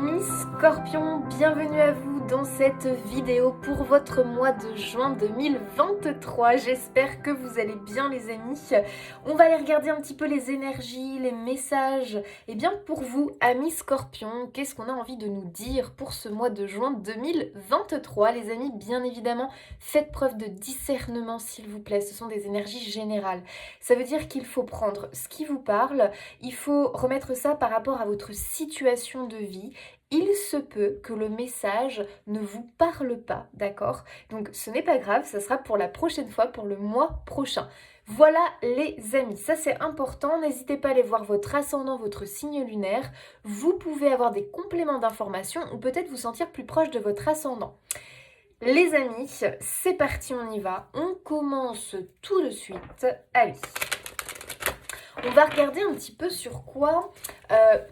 Amis Scorpions, bienvenue à vous dans cette vidéo pour votre mois de juin 2023. J'espère que vous allez bien les amis. On va aller regarder un petit peu les énergies, les messages. Et bien pour vous, amis Scorpions, qu'est-ce qu'on a envie de nous dire pour ce mois de juin 2023 les amis? Bien évidemment, faites preuve de discernement s'il vous plaît, ce sont des énergies générales. Ça veut dire qu'il faut prendre ce qui vous parle, il faut remettre ça par rapport à votre situation de vie. Il se peut que le message ne vous parle pas, d'accord? Donc ce n'est pas grave, ça sera pour la prochaine fois, pour le mois prochain. Voilà les amis, ça c'est important, n'hésitez pas à aller voir votre ascendant, votre signe lunaire. Vous pouvez avoir des compléments d'informations ou peut-être vous sentir plus proche de votre ascendant. Les amis, c'est parti, on y va. On commence tout de suite. Allez. On va regarder un petit peu sur quoi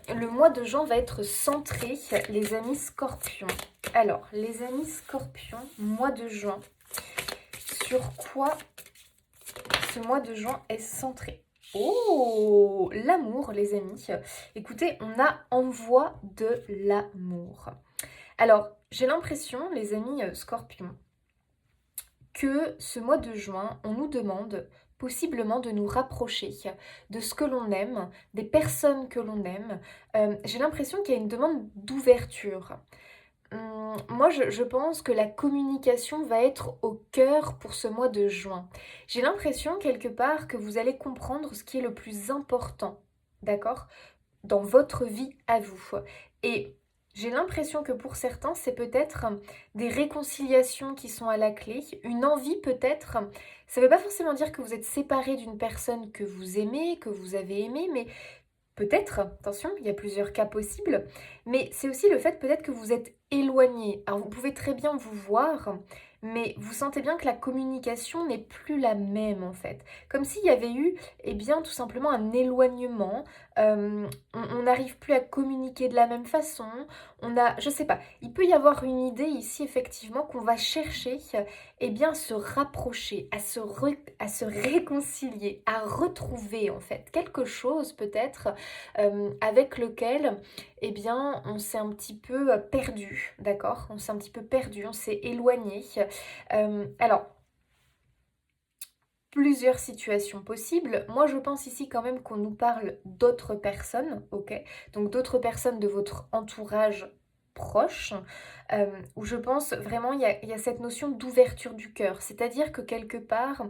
le mois de juin va être centré, les amis Scorpions. Alors, les amis Scorpions, mois de juin, sur quoi ce mois de juin est centré? Oh, l'amour, les amis. Écoutez, on a envoi de l'amour. Alors, j'ai l'impression, les amis Scorpions, que ce mois de juin, on nous demande possiblement de nous rapprocher de ce que l'on aime, des personnes que l'on aime. J'ai l'impression qu'il y a une demande d'ouverture. Moi, je pense que la communication va être au cœur pour ce mois de juin. J'ai l'impression quelque part que vous allez comprendre ce qui est le plus important, d'accord, dans votre vie à vous. Et j'ai l'impression que pour certains, c'est peut-être des réconciliations qui sont à la clé, une envie peut-être. Ça ne veut pas forcément dire que vous êtes séparé d'une personne que vous aimez, que vous avez aimée, mais peut-être, attention, il y a plusieurs cas possibles, mais c'est aussi le fait peut-être que vous êtes éloigné. Alors vous pouvez très bien vous voir, mais vous sentez bien que la communication n'est plus la même en fait. Comme s'il y avait eu, eh bien, tout simplement un éloignement. On n'arrive plus à communiquer de la même façon. Je sais pas, il peut y avoir une idée ici effectivement qu'on va chercher, eh bien, se rapprocher, à se réconcilier, à retrouver en fait quelque chose peut-être avec lequel, eh bien, on s'est un petit peu perdu, d'accord? On s'est un petit peu perdu, on s'est éloigné. Alors, plusieurs situations possibles. Moi, je pense ici quand même qu'on nous parle d'autres personnes, ok? Donc d'autres personnes de votre entourage proche, où je pense vraiment il y a cette notion d'ouverture du cœur. C'est-à-dire que quelque part,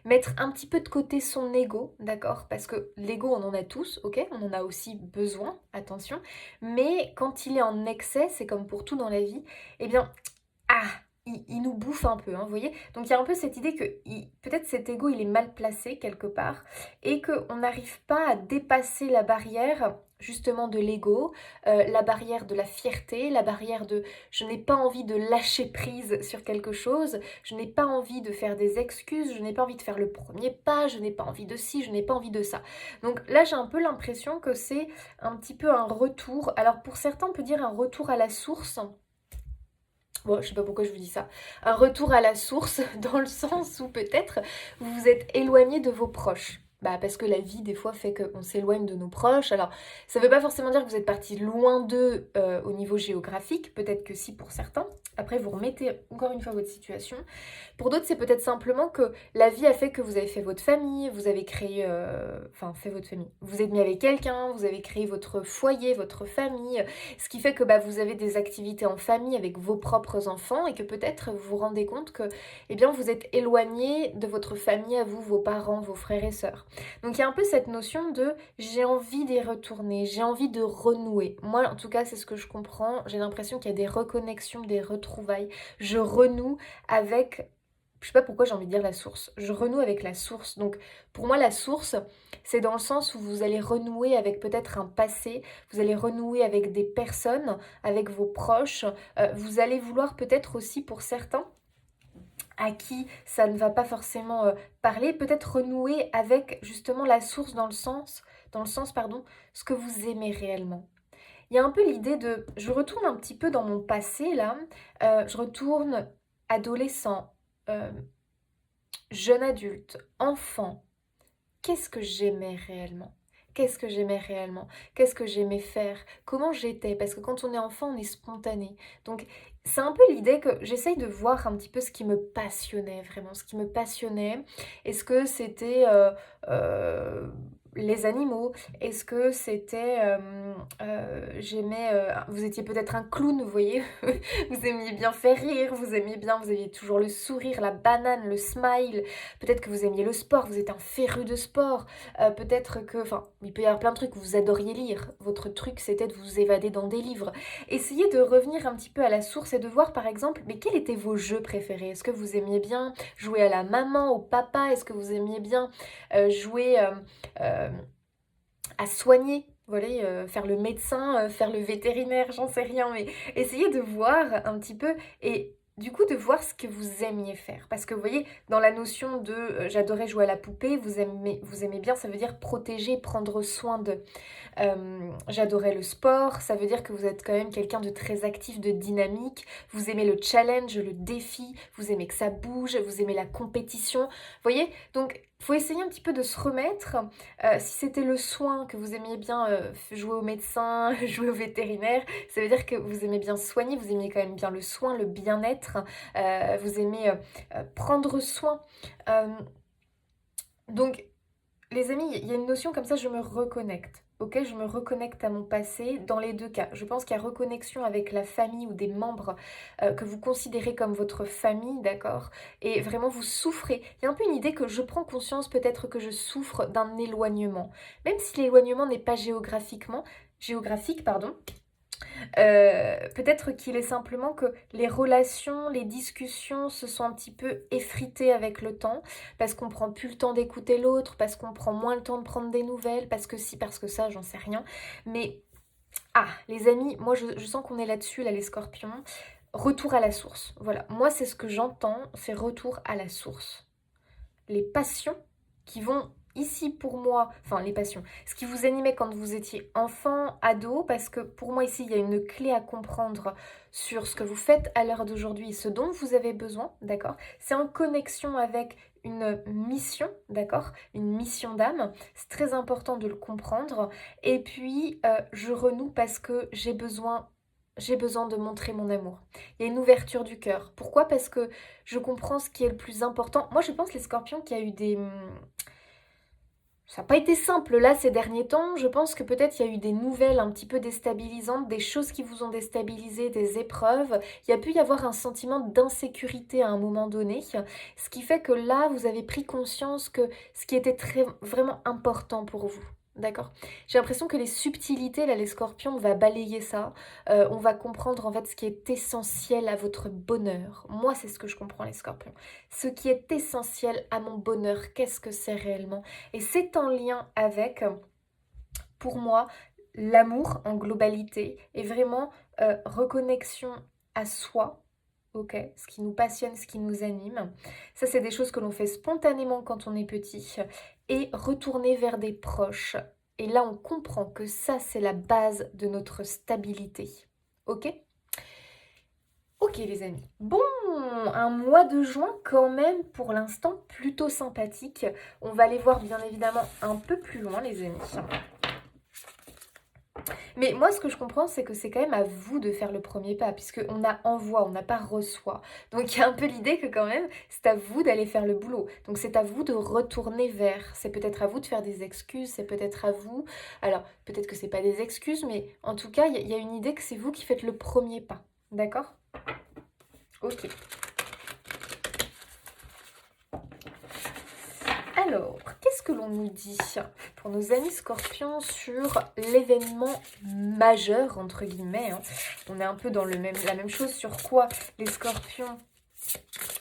mettre un petit peu de côté son ego, d'accord? Parce que l'ego, on en a tous, ok? On en a aussi besoin, attention. Mais quand il est en excès, c'est comme pour tout dans la vie, eh bien, ah, il nous bouffe un peu, hein, vous voyez? Donc il y a un peu cette idée que peut-être cet ego il est mal placé quelque part et qu'on n'arrive pas à dépasser la barrière justement de l'ego, la barrière de la fierté, la barrière de je n'ai pas envie de lâcher prise sur quelque chose, je n'ai pas envie de faire des excuses, je n'ai pas envie de faire le premier pas, je n'ai pas envie de ci, je n'ai pas envie de ça. Donc là j'ai un peu l'impression que c'est un petit peu un retour, alors pour certains on peut dire un retour à la source. Bon, je sais pas pourquoi je vous dis ça. Un retour à la source, dans le sens où peut-être vous vous êtes éloigné de vos proches. Bah parce que la vie des fois fait qu'on s'éloigne de nos proches. Alors ça veut pas forcément dire que vous êtes parti loin d'eux au niveau géographique. Peut-être que si pour certains. Après vous remettez encore une fois votre situation. Pour d'autres c'est peut-être simplement que la vie a fait que vous avez fait votre famille, vous avez créé... Enfin fait votre famille. Vous êtes mis avec quelqu'un, vous avez créé votre foyer, votre famille. Ce qui fait que bah, vous avez des activités en famille avec vos propres enfants et que peut-être vous vous rendez compte que eh bien, vous êtes éloigné de votre famille à vous, vos parents, vos frères et sœurs. Donc il y a un peu cette notion de j'ai envie d'y retourner, j'ai envie de renouer. Moi en tout cas c'est ce que je comprends, j'ai l'impression qu'il y a des reconnexions, des retrouvailles. Je renoue avec... Je sais pas pourquoi j'ai envie de dire la source. Je renoue avec la source. Donc pour moi la source, c'est dans le sens où vous allez renouer avec peut-être un passé, vous allez renouer avec des personnes, avec vos proches. Vous allez vouloir peut-être aussi pour certains à qui ça ne va pas forcément parler, peut-être renouer avec justement la source dans le sens pardon, ce que vous aimez réellement. Il y a un peu l'idée de, je retourne un petit peu dans mon passé là, je retourne adolescent, euh, jeune adulte, enfant. Qu'est-ce que j'aimais réellement? Qu'est-ce que j'aimais réellement? Qu'est-ce que j'aimais faire? Comment j'étais? Parce que quand on est enfant, on est spontané. Donc, c'est un peu l'idée que j'essaye de voir un petit peu ce qui me passionnait, vraiment, ce qui me passionnait. Est-ce que c'était euh, les animaux? Est-ce que c'était... j'aimais... vous étiez peut-être un clown, vous voyez? Vous aimiez bien faire rire, vous aimiez bien, vous aviez toujours le sourire, la banane, le smile. Peut-être que vous aimiez le sport, vous êtes un féru de sport. Peut-être que, enfin, il peut y avoir plein de trucs, vous adoriez lire. Votre truc, c'était de vous évader dans des livres. Essayez de revenir un petit peu à la source et de voir, par exemple, mais quels étaient vos jeux préférés? Est-ce que vous aimiez bien jouer à la maman, au papa? Est-ce que vous aimiez bien jouer euh, à soigner? Voilà, faire le médecin, faire le vétérinaire, j'en sais rien, mais essayez de voir un petit peu et du coup de voir ce que vous aimiez faire. Parce que vous voyez, dans la notion de j'adorais jouer à la poupée, vous aimez bien, ça veut dire protéger, prendre soin de. J'adorais le sport, ça veut dire que vous êtes quand même quelqu'un de très actif, de dynamique, vous aimez le challenge, le défi, vous aimez que ça bouge, vous aimez la compétition, vous voyez? Donc, il faut essayer un petit peu de se remettre. Si c'était le soin, que vous aimiez bien jouer au médecin, jouer au vétérinaire, ça veut dire que vous aimez bien soigner, vous aimez quand même bien le soin, le bien-être, vous aimez prendre soin. Euh, donc, les amis, il y a une notion comme ça, je me reconnecte. Ok, je me reconnecte à mon passé dans les deux cas. Je pense qu'il y a reconnexion avec la famille ou des membres que vous considérez comme votre famille, d'accord? Et vraiment vous souffrez. Il y a un peu une idée que je prends conscience peut-être que je souffre d'un éloignement. Même si l'éloignement n'est pas géographique, pardon, peut-être qu'il est simplement que les relations, les discussions se sont un petit peu effritées avec le temps, parce qu'on prend plus le temps d'écouter l'autre, parce qu'on prend moins le temps de prendre des nouvelles, parce que si, parce que ça, j'en sais rien. Mais, les amis, moi je sens qu'on est là-dessus, là les scorpions. Retour à la source. Voilà, moi c'est ce que j'entends, c'est retour à la source. Les passions qui vont ici pour moi, enfin les passions, ce qui vous animait quand vous étiez enfant, ado, parce que pour moi ici il y a une clé à comprendre sur ce que vous faites à l'heure d'aujourd'hui et ce dont vous avez besoin, d'accord? C'est en connexion avec une mission, d'accord? Une mission d'âme, c'est très important de le comprendre. Et puis je renoue parce que j'ai besoin de montrer mon amour. Il y a une ouverture du cœur. Pourquoi? Parce que je comprends ce qui est le plus important. Moi, je pense, les scorpions, qu'il y a eu des... Ça n'a pas été simple là ces derniers temps. Je pense que peut-être il y a eu des nouvelles un petit peu déstabilisantes, des choses qui vous ont déstabilisé, des épreuves. Il y a pu y avoir un sentiment d'insécurité à un moment donné. Ce qui fait que là, vous avez pris conscience que ce qui était vraiment important pour vous. D'accord? J'ai l'impression que les subtilités, là, les scorpions, on va balayer ça. On va comprendre en fait ce qui est essentiel à votre bonheur. Moi, c'est ce que je comprends, les scorpions. Ce qui est essentiel à mon bonheur, qu'est-ce que c'est réellement? Et c'est en lien avec, pour moi, l'amour en globalité et vraiment reconnexion à soi. Ok, ce qui nous passionne, ce qui nous anime. Ça, c'est des choses que l'on fait spontanément quand on est petit. Et retourner vers des proches. Et là, on comprend que ça, c'est la base de notre stabilité. Ok? Ok les amis. Bon, un mois de juin quand même pour l'instant plutôt sympathique. On va aller voir bien évidemment un peu plus loin les amis. Mais moi ce que je comprends c'est que c'est quand même à vous de faire le premier pas puisque on a envoie, on n'a pas reçoit. Donc il y a un peu l'idée que quand même c'est à vous d'aller faire le boulot. Donc c'est à vous de retourner vers. C'est peut-être à vous de faire des excuses, c'est peut-être à vous. Alors peut-être que c'est pas des excuses mais en tout cas il y a une idée que c'est vous qui faites le premier pas. D'accord? Ok. Alors, qu'est-ce que l'on nous dit pour nos amis scorpions sur l'événement majeur, entre guillemets, hein. On est un peu dans la même chose sur quoi les scorpions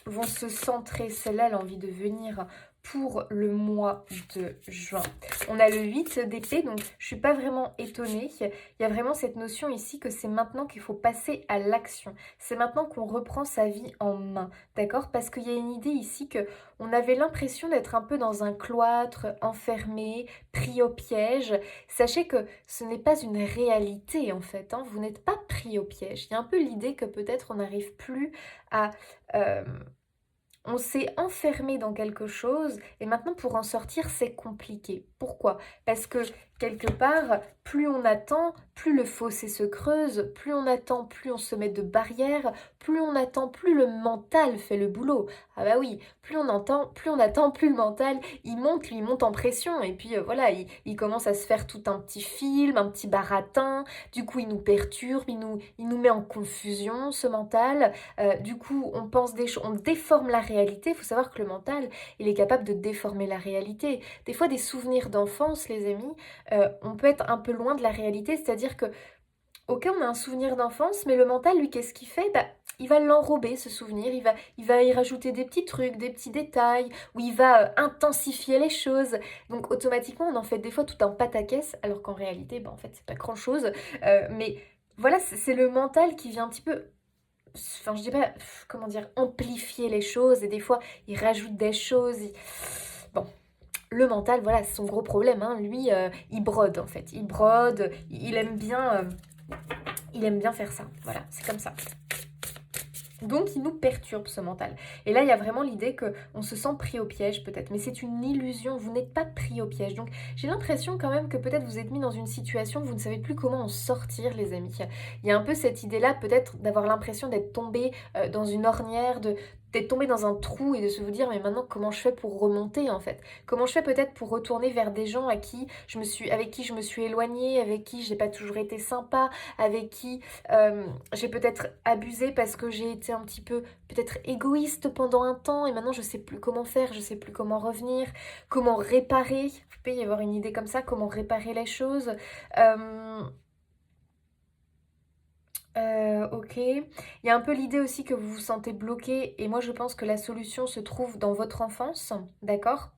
vont se centrer. Celle-là, elle a envie de venir pour le mois de juin. On a le 8 d'épée, donc je suis pas vraiment étonnée. Il y a vraiment cette notion ici que c'est maintenant qu'il faut passer à l'action. C'est maintenant qu'on reprend sa vie en main, d'accord? Parce qu'il y a une idée ici que on avait l'impression d'être un peu dans un cloître, enfermé, pris au piège. Sachez que ce n'est pas une réalité en fait, hein. Vous n'êtes pas pris au piège. Il y a un peu l'idée que peut-être on n'arrive plus à... euh, on s'est enfermé dans quelque chose et maintenant pour en sortir c'est compliqué. Pourquoi? Parce que quelque part, plus on attend, plus le fossé se creuse, plus on attend, plus on se met de barrières, plus on attend, plus le mental fait le boulot. Ah bah oui, plus on attend, plus le mental, il monte en pression, et puis voilà, il commence à se faire tout un petit film, un petit baratin, du coup il nous perturbe, il nous met en confusion, ce mental, du coup on pense des choses, on déforme la réalité. Il faut savoir que le mental, il est capable de déformer la réalité. Des fois, des souvenirs d'enfance, les amis, on peut être un peu loin de la réalité, c'est-à-dire que, ok, on a un souvenir d'enfance, mais le mental, lui, qu'est-ce qu'il fait? Bah, il va l'enrober, ce souvenir, il va y rajouter des petits trucs, des petits détails, ou il va intensifier les choses. Donc, automatiquement, on en fait des fois tout un pataquès, alors qu'en réalité, bah, en fait, c'est pas grand-chose. Mais voilà, c'est le mental qui vient un petit peu, enfin, je dis pas, comment dire, amplifier les choses, et des fois, il rajoute des choses. Bon, le mental, voilà, c'est son gros problème, hein. Lui, il brode en fait. Il brode, il aime bien faire ça. Voilà, c'est comme ça. Donc, il nous perturbe, ce mental. Et là, il y a vraiment l'idée qu'on se sent pris au piège, peut-être. Mais c'est une illusion, vous n'êtes pas pris au piège. Donc, j'ai l'impression quand même que peut-être vous êtes mis dans une situation où vous ne savez plus comment en sortir, les amis. Il y a un peu cette idée-là, peut-être, d'avoir l'impression d'être tombé dans une ornière, d'être tombé dans un trou, et de se vous dire, mais maintenant, comment je fais pour remonter, en fait? Comment je fais peut-être pour retourner vers des gens avec qui je me suis éloignée, avec qui j'ai pas toujours été sympa, avec qui j'ai peut-être abusé parce que j'ai été un petit peu peut-être égoïste pendant un temps, et maintenant je sais plus comment faire, je sais plus comment revenir, comment réparer. Il peut y avoir une idée comme ça, comment réparer les choses. Ok. Il y a un peu l'idée aussi que vous vous sentez bloqué, et moi je pense que la solution se trouve dans votre enfance, d'accord?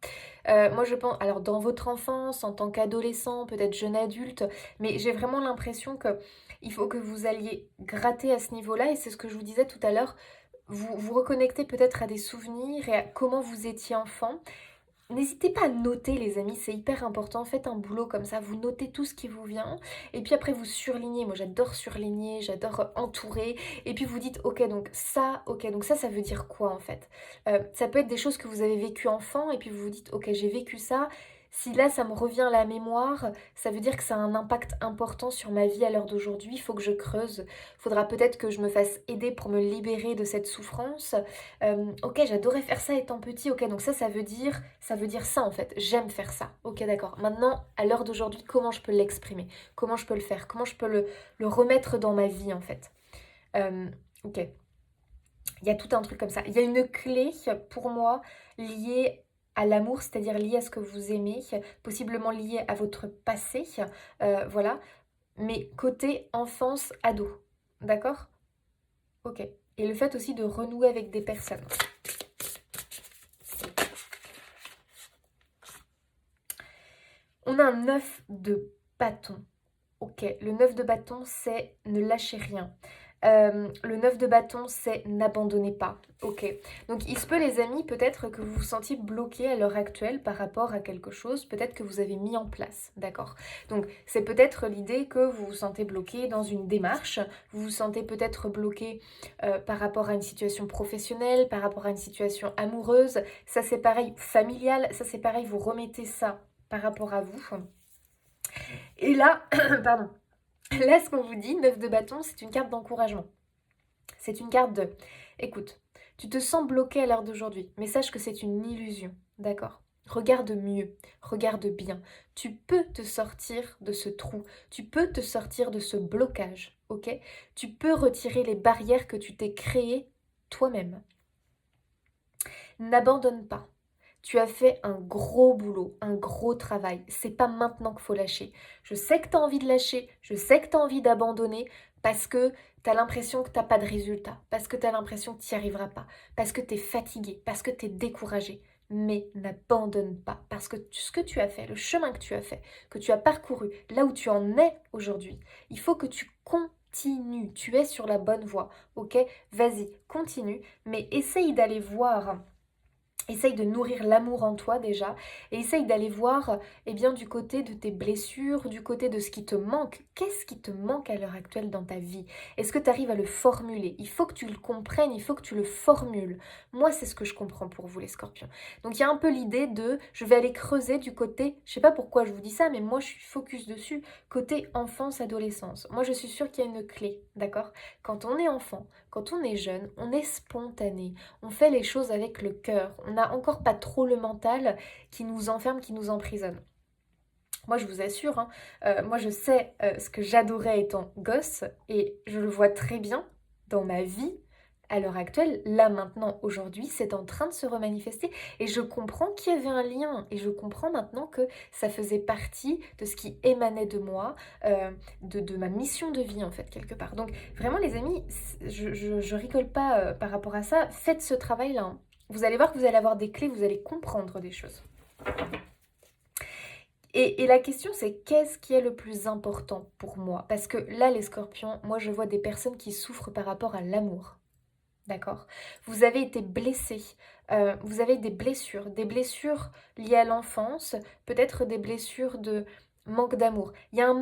Moi je pense, alors dans votre enfance, en tant qu'adolescent, peut-être jeune adulte, mais j'ai vraiment l'impression que il faut que vous alliez gratter à ce niveau-là, et c'est ce que je vous disais tout à l'heure, vous reconnectez peut-être à des souvenirs et à comment vous étiez enfant. N'hésitez pas à noter, les amis, c'est hyper important. Faites un boulot comme ça, vous notez tout ce qui vous vient, et puis après vous surlignez. Moi j'adore surligner, j'adore entourer, et puis vous dites ok, donc ça veut dire quoi en fait? Ça peut être des choses que vous avez vécues enfant, et puis vous vous dites ok, j'ai vécu ça. Si là ça me revient à la mémoire, ça veut dire que ça a un impact important sur ma vie à l'heure d'aujourd'hui. Il faut que je creuse. Il faudra peut-être que je me fasse aider pour me libérer de cette souffrance. Ok, j'adorais faire ça étant petit. Ok, donc ça veut dire ça en fait. J'aime faire ça. Ok, d'accord. Maintenant, à l'heure d'aujourd'hui, comment je peux l'exprimer? Comment je peux le faire? Comment je peux le remettre dans ma vie en fait? Ok. Il y a tout un truc comme ça. Il y a une clé pour moi liée à l'amour, c'est-à-dire liée à ce que vous aimez, possiblement liée à votre passé. Voilà. Mais côté enfance, ado. D'accord? Ok. Et le fait aussi de renouer avec des personnes. On a un 9 de bâton. Ok, le 9 de bâton, c'est ne lâchez rien. Le 9 de bâton, c'est n'abandonnez pas. Ok, donc il se peut, les amis, peut-être que vous vous sentiez bloqué à l'heure actuelle par rapport à quelque chose, peut-être que vous avez mis en place, d'accord? Donc c'est peut-être l'idée que vous vous sentez bloqué dans une démarche, vous vous sentez peut-être bloqué par rapport à une situation professionnelle, par rapport à une situation amoureuse, ça c'est pareil, familiale, ça c'est pareil, vous remettez ça par rapport à vous. Et là, pardon, là ce qu'on vous dit, 9 de bâton, c'est une carte d'encouragement. C'est une carte de, écoute, tu te sens bloqué à l'heure d'aujourd'hui, mais sache que c'est une illusion, d'accord? Regarde mieux, regarde bien. Tu peux te sortir de ce trou, tu peux te sortir de ce blocage, ok? Tu peux retirer les barrières que tu t'es créées toi-même. N'abandonne pas. Tu as fait un gros boulot, un gros travail. C'est pas maintenant qu'il faut lâcher. Je sais que tu as envie de lâcher, je sais que tu as envie d'abandonner parce que tu as l'impression que tu n'as pas de résultat, parce que tu as l'impression que tu n'y arriveras pas, parce que tu es fatigué, parce que tu es découragé. Mais n'abandonne pas parce que ce que tu as fait, le chemin que tu as fait, que tu as parcouru, là où tu en es aujourd'hui, il faut que tu continues. Tu es sur la bonne voie, ok? Vas-y, continue, mais essaye d'aller voir Essaye de nourrir l'amour en toi déjà et essaye d'aller voir eh bien, du côté de tes blessures, du côté de ce qui te manque. Qu'est-ce qui te manque à l'heure actuelle dans ta vie? Est-ce que tu arrives à le formuler? Il faut que tu le comprennes, il faut que tu le formules. Moi, c'est ce que je comprends pour vous les scorpions. Donc il y a un peu l'idée de, je vais aller creuser du côté, je sais pas pourquoi je vous dis ça, mais moi je suis focus dessus, côté enfance-adolescence. Moi je suis sûre qu'il y a une clé, d'accord? Quand on est enfant, quand on est jeune, on est spontané. On fait les choses avec le cœur. On n'a encore pas trop le mental qui nous enferme, qui nous emprisonne. Moi, je vous assure, hein, moi, je sais ce que j'adorais étant gosse et je le vois très bien dans ma vie à l'heure actuelle. Là, maintenant, aujourd'hui, c'est en train de se remanifester et je comprends qu'il y avait un lien et je comprends maintenant que ça faisait partie de ce qui émanait de moi, de ma mission de vie, en fait, quelque part. Donc, vraiment, les amis, je rigole pas par rapport à ça. Faites ce travail-là, hein. Vous allez voir que vous allez avoir des clés, vous allez comprendre des choses. Et la question c'est qu'est-ce qui est le plus important pour moi? Parce que là les scorpions, moi je vois des personnes qui souffrent par rapport à l'amour. D'accord? Vous avez été blessés, vous avez des blessures liées à l'enfance, peut-être des blessures de manque d'amour. Il y a un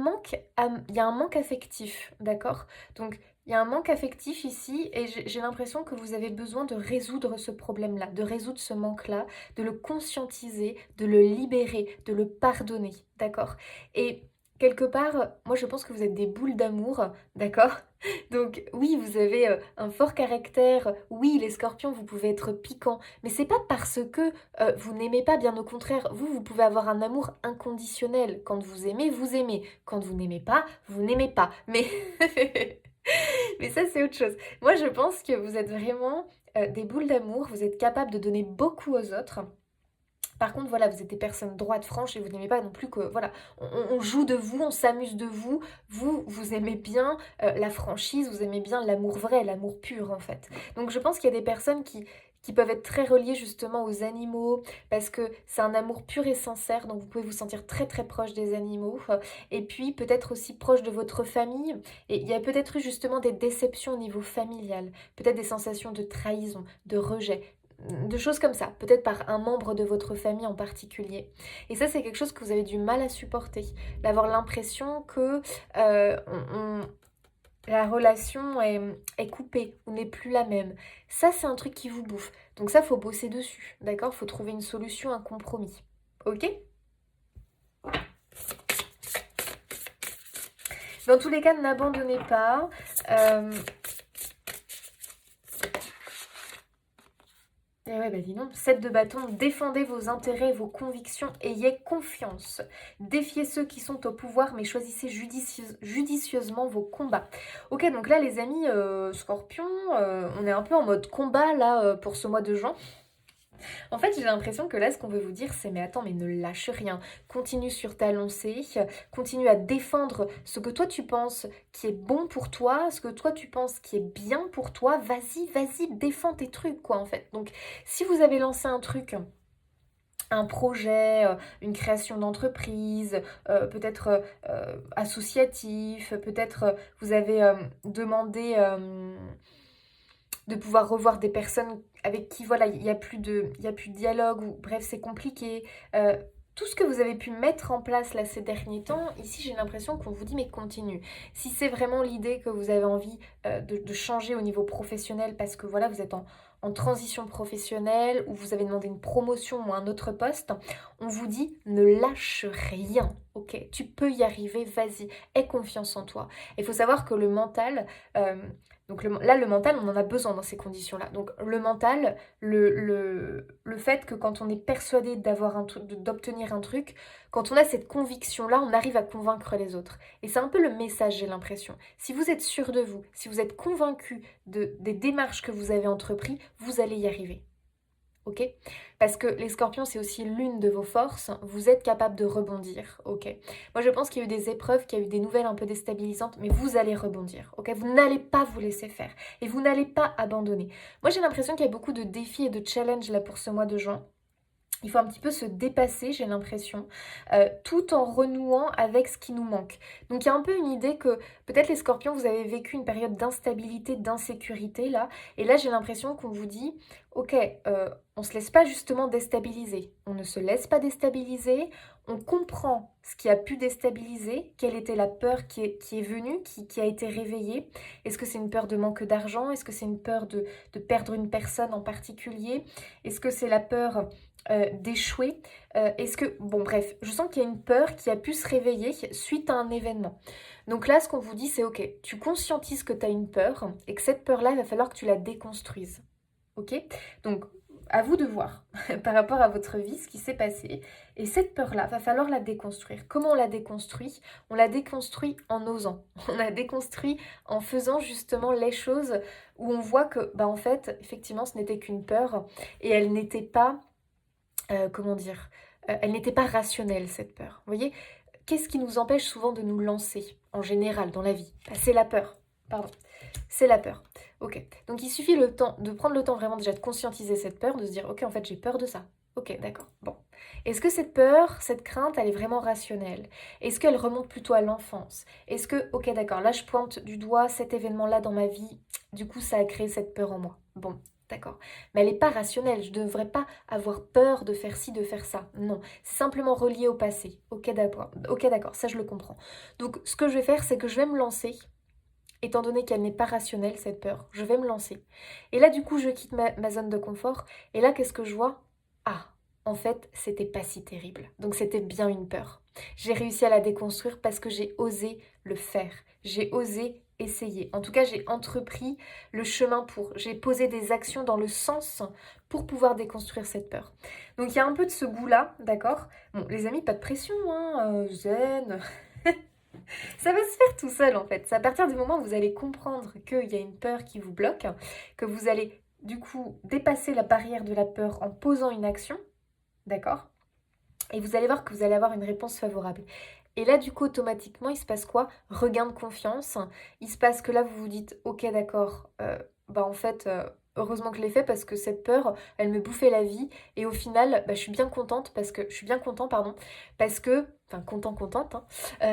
manque affectif, d'accord? Donc il y a un manque affectif ici et j'ai l'impression que vous avez besoin de résoudre ce problème-là, de résoudre ce manque-là, de le conscientiser, de le libérer, de le pardonner, d'accord? Et quelque part, moi je pense que vous êtes des boules d'amour, d'accord? Donc oui, vous avez un fort caractère, oui, les scorpions, vous pouvez être piquants, mais c'est pas parce que vous n'aimez pas, bien au contraire, vous pouvez avoir un amour inconditionnel. Quand vous aimez, vous aimez. Quand vous n'aimez pas, vous n'aimez pas. Mais, mais ça, c'est autre chose. Moi, je pense que vous êtes vraiment des boules d'amour, vous êtes capable de donner beaucoup aux autres. Par contre, voilà, vous êtes des personnes droites, franches et vous n'aimez pas non plus que, voilà, on joue de vous, on s'amuse de vous. Vous aimez bien la franchise, vous aimez bien l'amour vrai, l'amour pur en fait. Donc je pense qu'il y a des personnes qui peuvent être très reliées justement aux animaux parce que c'est un amour pur et sincère, donc vous pouvez vous sentir très très proche des animaux. Et puis peut-être aussi proche de votre famille. Et il y a peut-être eu justement des déceptions au niveau familial, peut-être des sensations de trahison, de rejet, de choses comme ça, peut-être par un membre de votre famille en particulier. Et ça, c'est quelque chose que vous avez du mal à supporter, d'avoir l'impression que la relation est coupée ou n'est plus la même. Ça, c'est un truc qui vous bouffe. Donc ça, faut bosser dessus, d'accord? Faut trouver une solution, un compromis. Ok? Dans tous les cas, n'abandonnez pas. Eh ouais, bah dis donc, 7 de bâton, défendez vos intérêts, vos convictions, ayez confiance. Défiez ceux qui sont au pouvoir, mais choisissez judicieusement vos combats. Ok, donc là les amis, Scorpion, on est un peu en mode combat là pour ce mois de juin. En fait, j'ai l'impression que là, ce qu'on veut vous dire, c'est mais attends, mais ne lâche rien. Continue sur ta lancée, continue à défendre ce que toi tu penses qui est bon pour toi, ce que toi tu penses qui est bien pour toi. Vas-y, vas-y, défends tes trucs, quoi, en fait. Donc, si vous avez lancé un truc, un projet, une création d'entreprise, peut-être associatif, peut-être vous avez demandé de pouvoir revoir des personnes avec qui, voilà, il n'y a plus de dialogue, ou bref, c'est compliqué. Tout ce que vous avez pu mettre en place là ces derniers temps, ici j'ai l'impression qu'on vous dit mais continue. Si c'est vraiment l'idée que vous avez envie de changer au niveau professionnel parce que voilà, vous êtes en transition professionnelle ou vous avez demandé une promotion ou un autre poste, on vous dit ne lâche rien, ok? Tu peux y arriver, vas-y, aie confiance en toi. Il faut savoir que le mental, donc là, le mental, on en a besoin dans ces conditions-là. Donc le mental, le fait que quand on est persuadé d'avoir un truc, d'obtenir un truc, quand on a cette conviction-là, on arrive à convaincre les autres. Et c'est un peu le message, j'ai l'impression. Si vous êtes sûr de vous, si vous êtes convaincu des démarches que vous avez entreprises, vous allez y arriver. Ok? Parce que les scorpions, c'est aussi l'une de vos forces. Vous êtes capable de rebondir. Ok? Moi, je pense qu'il y a eu des épreuves, qu'il y a eu des nouvelles un peu déstabilisantes, mais vous allez rebondir. Ok? Vous n'allez pas vous laisser faire. Et vous n'allez pas abandonner. Moi, j'ai l'impression qu'il y a beaucoup de défis et de challenges là pour ce mois de juin. Il faut un petit peu se dépasser, j'ai l'impression, tout en renouant avec ce qui nous manque. Donc il y a un peu une idée que peut-être les scorpions, vous avez vécu une période d'instabilité, d'insécurité là. Et là, j'ai l'impression qu'on vous dit, ok, on se laisse pas justement déstabiliser. On ne se laisse pas déstabiliser, on comprend ce qui a pu déstabiliser, quelle était la peur qui est venue, qui a été réveillée. Est-ce que c'est une peur de manque d'argent? Est-ce que c'est une peur de perdre une personne en particulier? Est-ce que c'est la peur d'échouer? Est-ce que... Bon bref, je sens qu'il y a une peur qui a pu se réveiller suite à un événement. Donc là, ce qu'on vous dit, c'est ok, tu conscientises que tu as une peur et que cette peur-là, il va falloir que tu la déconstruises. Ok? Donc, à vous de voir par rapport à votre vie ce qui s'est passé. Et cette peur-là, va falloir la déconstruire. Comment on la déconstruit? On la déconstruit en osant. On la déconstruit en faisant justement les choses où on voit que, bah en fait, effectivement, ce n'était qu'une peur et elle n'était pas, comment dire, elle n'était pas rationnelle, cette peur. Vous voyez? Qu'est-ce qui nous empêche souvent de nous lancer, en général, dans la vie? Bah, c'est la peur. Pardon. C'est la peur. Ok. Donc il suffit de prendre le temps vraiment déjà de conscientiser cette peur, de se dire, ok, en fait, j'ai peur de ça. Ok, d'accord. Bon. Est-ce que cette peur, cette crainte, elle est vraiment rationnelle? Est-ce qu'elle remonte plutôt à l'enfance? Est-ce que, ok, d'accord, là, je pointe du doigt cet événement-là dans ma vie, du coup, ça a créé cette peur en moi. Bon, d'accord. Mais elle n'est pas rationnelle. Je ne devrais pas avoir peur de faire ci, de faire ça. Non. C'est simplement relié au passé. Ok, d'accord, ça, je le comprends. Donc, ce que je vais faire, c'est que je vais me lancer. Étant donné qu'elle n'est pas rationnelle, cette peur, je vais me lancer. Et là, du coup, je quitte ma zone de confort. Et là, qu'est-ce que je vois? Ah, en fait, c'était pas si terrible. Donc, c'était bien une peur. J'ai réussi à la déconstruire parce que j'ai osé le faire. J'ai osé essayer. En tout cas, j'ai entrepris le chemin pour. J'ai posé des actions dans le sens pour pouvoir déconstruire cette peur. Donc, il y a un peu de ce goût-là, d'accord? Bon, les amis, pas de pression, hein, zen... Ça va se faire tout seul en fait. C'est à partir du moment où vous allez comprendre qu'il y a une peur qui vous bloque, que vous allez du coup dépasser la barrière de la peur en posant une action, d'accord? Et vous allez voir que vous allez avoir une réponse favorable. Et là, du coup, automatiquement, il se passe quoi? Regain de confiance. Il se passe que là, vous vous dites, ok, d'accord, bah en fait, heureusement que je l'ai fait parce que cette peur, elle me bouffait la vie. Et au final, bah, je suis bien contente parce que, je suis bien content, pardon, parce que, enfin, contente, hein,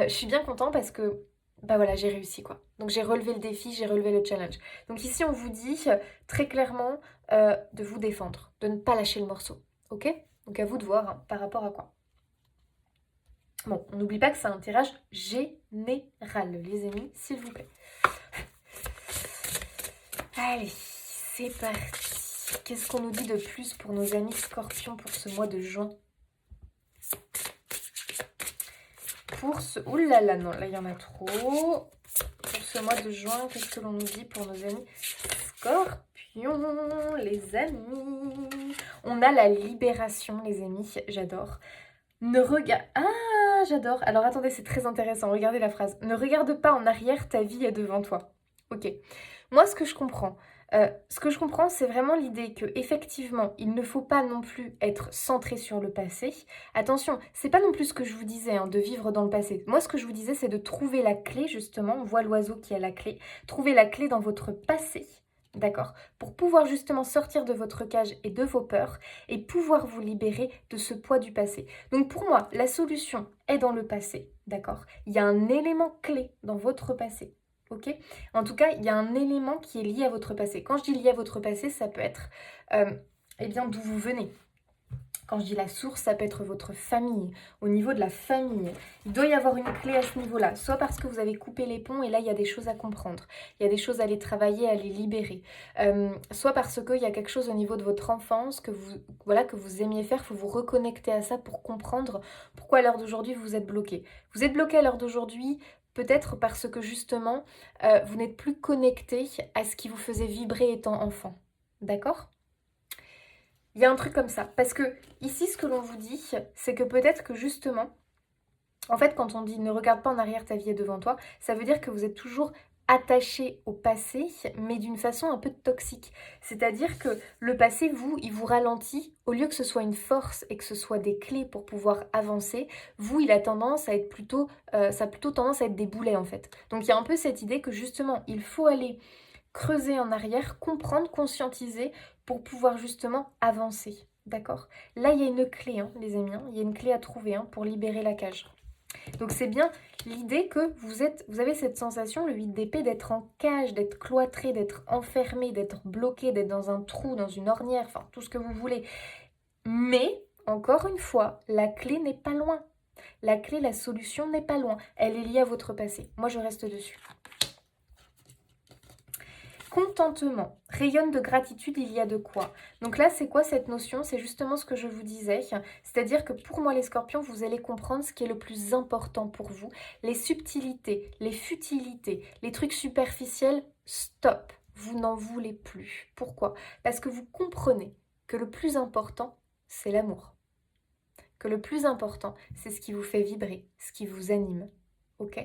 je suis bien content parce que, bah voilà, j'ai réussi, quoi. Donc, j'ai relevé le défi, j'ai relevé le challenge. Donc, ici, on vous dit très clairement de vous défendre, de ne pas lâcher le morceau, ok? Donc, à vous de voir hein, par rapport à quoi. Bon, on n'oublie pas que c'est un tirage général, les amis, s'il vous plaît. Allez, c'est parti. Qu'est-ce qu'on nous dit de plus pour nos amis scorpions pour ce mois de juin? Pour ce... Ouh là là, non, là il y en a trop. Pour ce mois de juin, qu'est-ce que l'on nous dit pour nos amis scorpions, les amis? On a la libération, les amis, j'adore. Ne regarde... Ah, j'adore. Alors attendez, c'est très intéressant. Regardez la phrase. Ne regarde pas en arrière, ta vie est devant toi. Ok. Moi, ce que je comprends, c'est vraiment l'idée que effectivement, il ne faut pas non plus être centré sur le passé. Attention, c'est pas non plus ce que je vous disais, hein, de vivre dans le passé. Moi, ce que je vous disais, c'est de trouver la clé, justement. On voit l'oiseau qui a la clé. Trouver la clé dans votre passé. D'accord? Pour pouvoir justement sortir de votre cage et de vos peurs et pouvoir vous libérer de ce poids du passé. Donc pour moi, la solution est dans le passé, d'accord? Il y a un élément clé dans votre passé, ok? En tout cas, il y a un élément qui est lié à votre passé. Quand je dis lié à votre passé, ça peut être eh bien d'où vous venez. Quand je dis la source, ça peut être votre famille, au niveau de la famille. Il doit y avoir une clé à ce niveau-là, soit parce que vous avez coupé les ponts et là, il y a des choses à comprendre. Il y a des choses à les travailler, à les libérer. Soit parce qu'il y a quelque chose au niveau de votre enfance que vous aimiez faire, il faut vous reconnecter à ça pour comprendre pourquoi à l'heure d'aujourd'hui, vous êtes bloqué. Vous êtes bloqué à l'heure d'aujourd'hui peut-être parce que justement, vous n'êtes plus connecté à ce qui vous faisait vibrer étant enfant. D'accord ? Il y a un truc comme ça. Parce que ici, ce que l'on vous dit, c'est que peut-être que justement, en fait, quand on dit ne regarde pas en arrière, ta vie est devant toi, ça veut dire que vous êtes toujours attaché au passé, mais d'une façon un peu toxique. C'est-à-dire que le passé, il vous ralentit. Au lieu que ce soit une force et que ce soit des clés pour pouvoir avancer, il a tendance à être ça a plutôt tendance à être des boulets, en fait. Donc, il y a un peu cette idée que justement, il faut aller creuser en arrière, comprendre, conscientiser pour pouvoir justement avancer, d'accord? Là, il y a une clé, hein, les amis, hein, il y a une clé à trouver hein, pour libérer la cage. Donc c'est bien l'idée que vous avez cette sensation, le 8 d'épée, d'être en cage, d'être cloîtré, d'être enfermé, d'être bloqué, d'être dans un trou, dans une ornière, enfin tout ce que vous voulez. Mais, encore une fois, la clé n'est pas loin. La clé, la solution n'est pas loin. Elle est liée à votre passé. Moi, je reste dessus. Contentement, rayonne de gratitude, il y a de quoi. Donc là, c'est quoi cette notion? C'est justement ce que je vous disais. C'est-à-dire que pour moi, les scorpions, vous allez comprendre ce qui est le plus important pour vous. Les subtilités, les futilités, les trucs superficiels, stop. Vous n'en voulez plus. Pourquoi? Parce que vous comprenez que le plus important, c'est l'amour. Que le plus important, c'est ce qui vous fait vibrer, ce qui vous anime. Ok?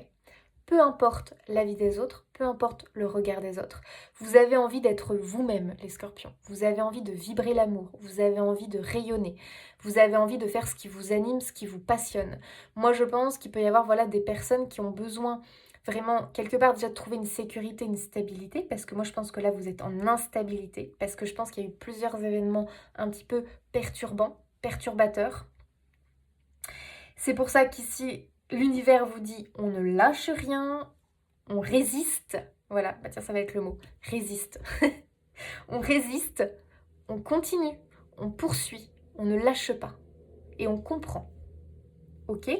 Peu importe la vie des autres, peu importe le regard des autres. Vous avez envie d'être vous-même, les scorpions. Vous avez envie de vibrer l'amour. Vous avez envie de rayonner. Vous avez envie de faire ce qui vous anime, ce qui vous passionne. Moi, je pense qu'il peut y avoir des personnes qui ont besoin vraiment, quelque part, déjà de trouver une sécurité, une stabilité. Parce que moi, je pense que là, vous êtes en instabilité. Parce que je pense qu'il y a eu plusieurs événements un petit peu perturbateurs. C'est pour ça qu'ici, l'univers vous dit on ne lâche rien, on résiste. Voilà, bah tiens, ça va être le mot. Résiste. On résiste, on continue, on poursuit, on ne lâche pas. Et on comprend. Ok?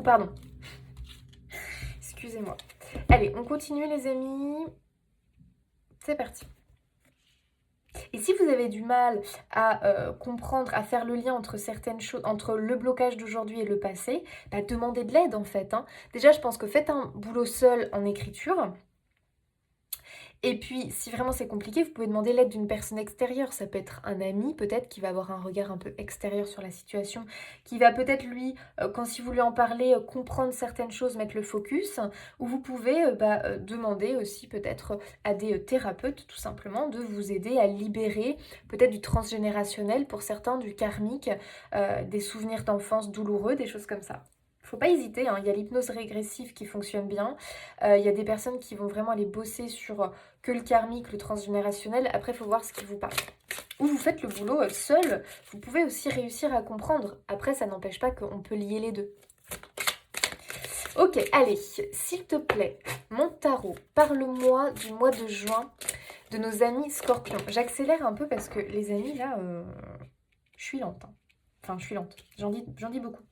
Pardon. Excusez-moi. Allez, on continue les amis. C'est parti. Et si vous avez du mal à comprendre, à faire le lien entre certaines choses, entre le blocage d'aujourd'hui et le passé, bah demandez de l'aide en fait. Déjà, je pense que faites un boulot seul en écriture. Et puis, si vraiment c'est compliqué, vous pouvez demander l'aide d'une personne extérieure. Ça peut être un ami, peut-être, qui va avoir un regard un peu extérieur sur la situation, qui va peut-être, lui, quand si vous lui en parlez, comprendre certaines choses, mettre le focus. Ou vous pouvez demander aussi, peut-être, à des thérapeutes, tout simplement, de vous aider à libérer, peut-être, du transgénérationnel, pour certains, du karmique, des souvenirs d'enfance douloureux, des choses comme ça. Faut pas hésiter, il y a l'hypnose régressive qui fonctionne bien. Il y a des personnes qui vont vraiment aller bosser sur que le karmique, le transgénérationnel. Après, il faut voir ce qui vous parle. Ou vous faites le boulot seul. Vous pouvez aussi réussir à comprendre. Après, ça n'empêche pas qu'on peut lier les deux. Ok, allez, s'il te plaît, mon tarot, parle-moi du mois de juin de nos amis scorpions. J'accélère un peu parce que les amis, là, je suis lente. Enfin, je suis lente. J'en dis beaucoup.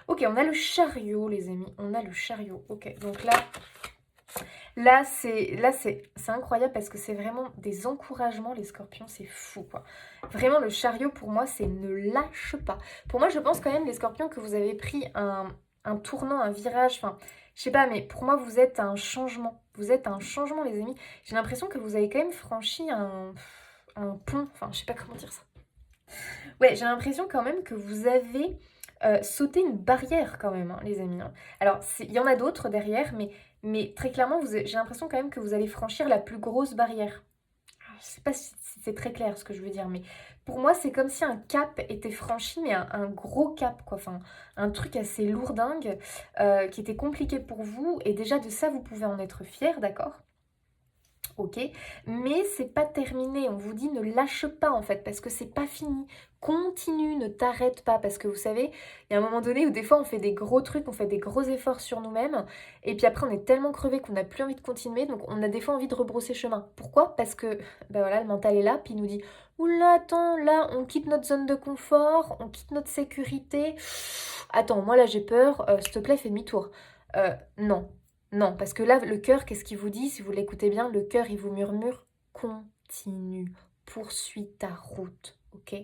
Ok, on a le chariot, les amis. On a le chariot. Ok, donc là c'est incroyable parce que c'est vraiment des encouragements, les scorpions. C'est fou, quoi. Vraiment, le chariot, pour moi, c'est ne lâche pas. Pour moi, je pense quand même, les scorpions, que vous avez pris un tournant, un virage. Enfin, je sais pas, mais pour moi, vous êtes un changement. Vous êtes un changement, les amis. J'ai l'impression que vous avez quand même franchi un pont. Enfin, je sais pas comment dire ça. Ouais, j'ai l'impression quand même que vous avez sauté une barrière quand même, les amis. Alors, il y en a d'autres derrière, mais très clairement, j'ai l'impression quand même que vous allez franchir la plus grosse barrière. Je sais pas si c'est très clair ce que je veux dire, mais pour moi, c'est comme si un cap était franchi, mais un gros cap, quoi. Enfin, un truc assez lourdingue qui était compliqué pour vous. Et déjà, de ça, vous pouvez en être fier, d'accord? Ok, mais c'est pas terminé. On vous dit ne lâche pas en fait, parce que c'est pas fini. Continue, ne t'arrête pas, parce que vous savez, il y a un moment donné où des fois on fait des gros trucs, on fait des gros efforts sur nous-mêmes, et puis après on est tellement crevé qu'on n'a plus envie de continuer, donc on a des fois envie de rebrousser chemin. Pourquoi? Parce que ben voilà, le mental est là, puis il nous dit oula, attends, là on quitte notre zone de confort, on quitte notre sécurité. Attends, moi là j'ai peur, s'il te plaît, fais demi-tour. Non. Non, parce que là, le cœur, qu'est-ce qu'il vous dit? Si vous l'écoutez bien, le cœur, il vous murmure, continue, poursuis ta route, ok?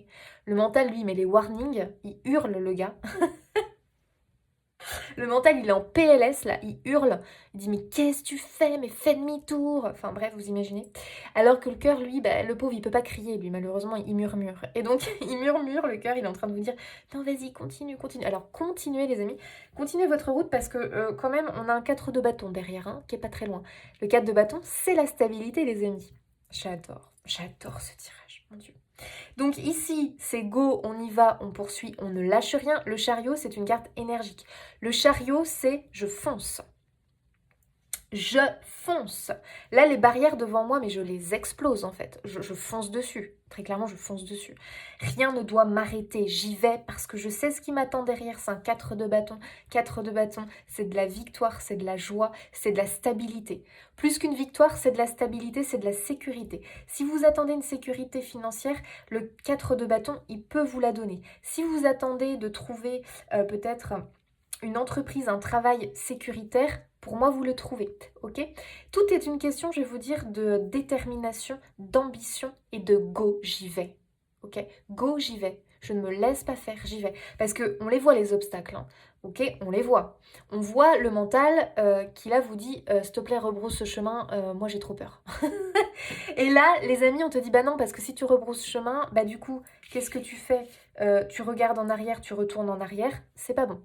Le mental, lui, met les warnings, il hurle, le gars. Le mental, il est en PLS, là, il hurle. Il dit, mais qu'est-ce que tu fais? Mais fais demi-tour. Enfin bref, vous imaginez. Alors que le cœur, lui, le pauvre, il peut pas crier, lui, malheureusement, il murmure. Et donc, il murmure, le cœur, il est en train de vous dire, non, vas-y, continue, continue. Alors, continuez, les amis. Continuez votre route parce que, quand même, on a un 4 de bâton derrière, qui est pas très loin. Le 4 de bâton, c'est la stabilité, les amis. J'adore ce tirage, mon Dieu. Donc ici, c'est go, on y va, on poursuit, on ne lâche rien. Le chariot, c'est une carte énergique. Le chariot, c'est je fonce. je fonce. Là, les barrières devant moi, mais je les explose en fait. Je fonce dessus. Très clairement, je fonce dessus. Rien ne doit m'arrêter. J'y vais parce que je sais ce qui m'attend derrière. C'est un 4 de bâton. 4 de bâton, c'est de la victoire, c'est de la joie, c'est de la stabilité. Plus qu'une victoire, c'est de la stabilité, c'est de la sécurité. Si vous attendez une sécurité financière, le 4 de bâton, il peut vous la donner. Si vous attendez de trouver peut-être une entreprise, un travail sécuritaire, pour moi, vous le trouvez, ok? Tout est une question, je vais vous dire, de détermination, d'ambition et de go, j'y vais, ok? Go, j'y vais. Je ne me laisse pas faire, j'y vais. Parce qu'on les voit, les obstacles, hein, ok? On les voit. On voit le mental qui, là, vous dit, s'il te plaît, rebrousse ce chemin, moi, j'ai trop peur. Et là, les amis, on te dit, bah non, parce que si tu rebrousses chemin, bah du coup, qu'est-ce que tu fais? Tu regardes en arrière, tu retournes en arrière, c'est pas bon.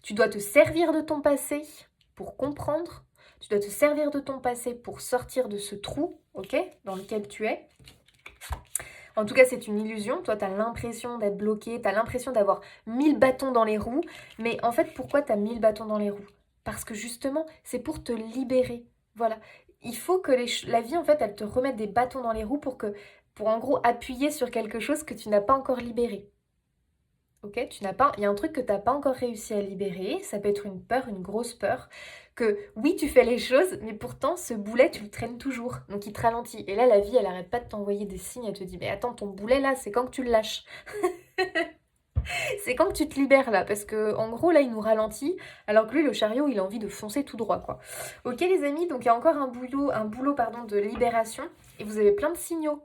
Tu dois te servir de ton passé pour comprendre. Tu dois te servir de ton passé pour sortir de ce trou, ok, dans lequel tu es. En tout cas, c'est une illusion. Toi, tu as l'impression d'être bloqué, tu as l'impression d'avoir 1000 bâtons dans les roues. Mais en fait, pourquoi tu as 1000 bâtons dans les roues? Parce que justement, c'est pour te libérer. Voilà. Il faut que la vie, en fait, elle te remette des bâtons dans les roues pour en gros appuyer sur quelque chose que tu n'as pas encore libéré. Ok, il y a un truc que tu n'as pas encore réussi à libérer, ça peut être une peur, une grosse peur, que oui, tu fais les choses, mais pourtant, ce boulet, tu le traînes toujours, donc il te ralentit. Et là, la vie, elle arrête pas de t'envoyer des signes, elle te dit, mais attends, ton boulet, là, c'est quand que tu le lâches. C'est quand que tu te libères, là, parce que en gros, là, il nous ralentit, alors que lui, le chariot, il a envie de foncer tout droit, quoi. Ok, les amis, donc il y a encore un boulot, pardon, de libération, et vous avez plein de signaux.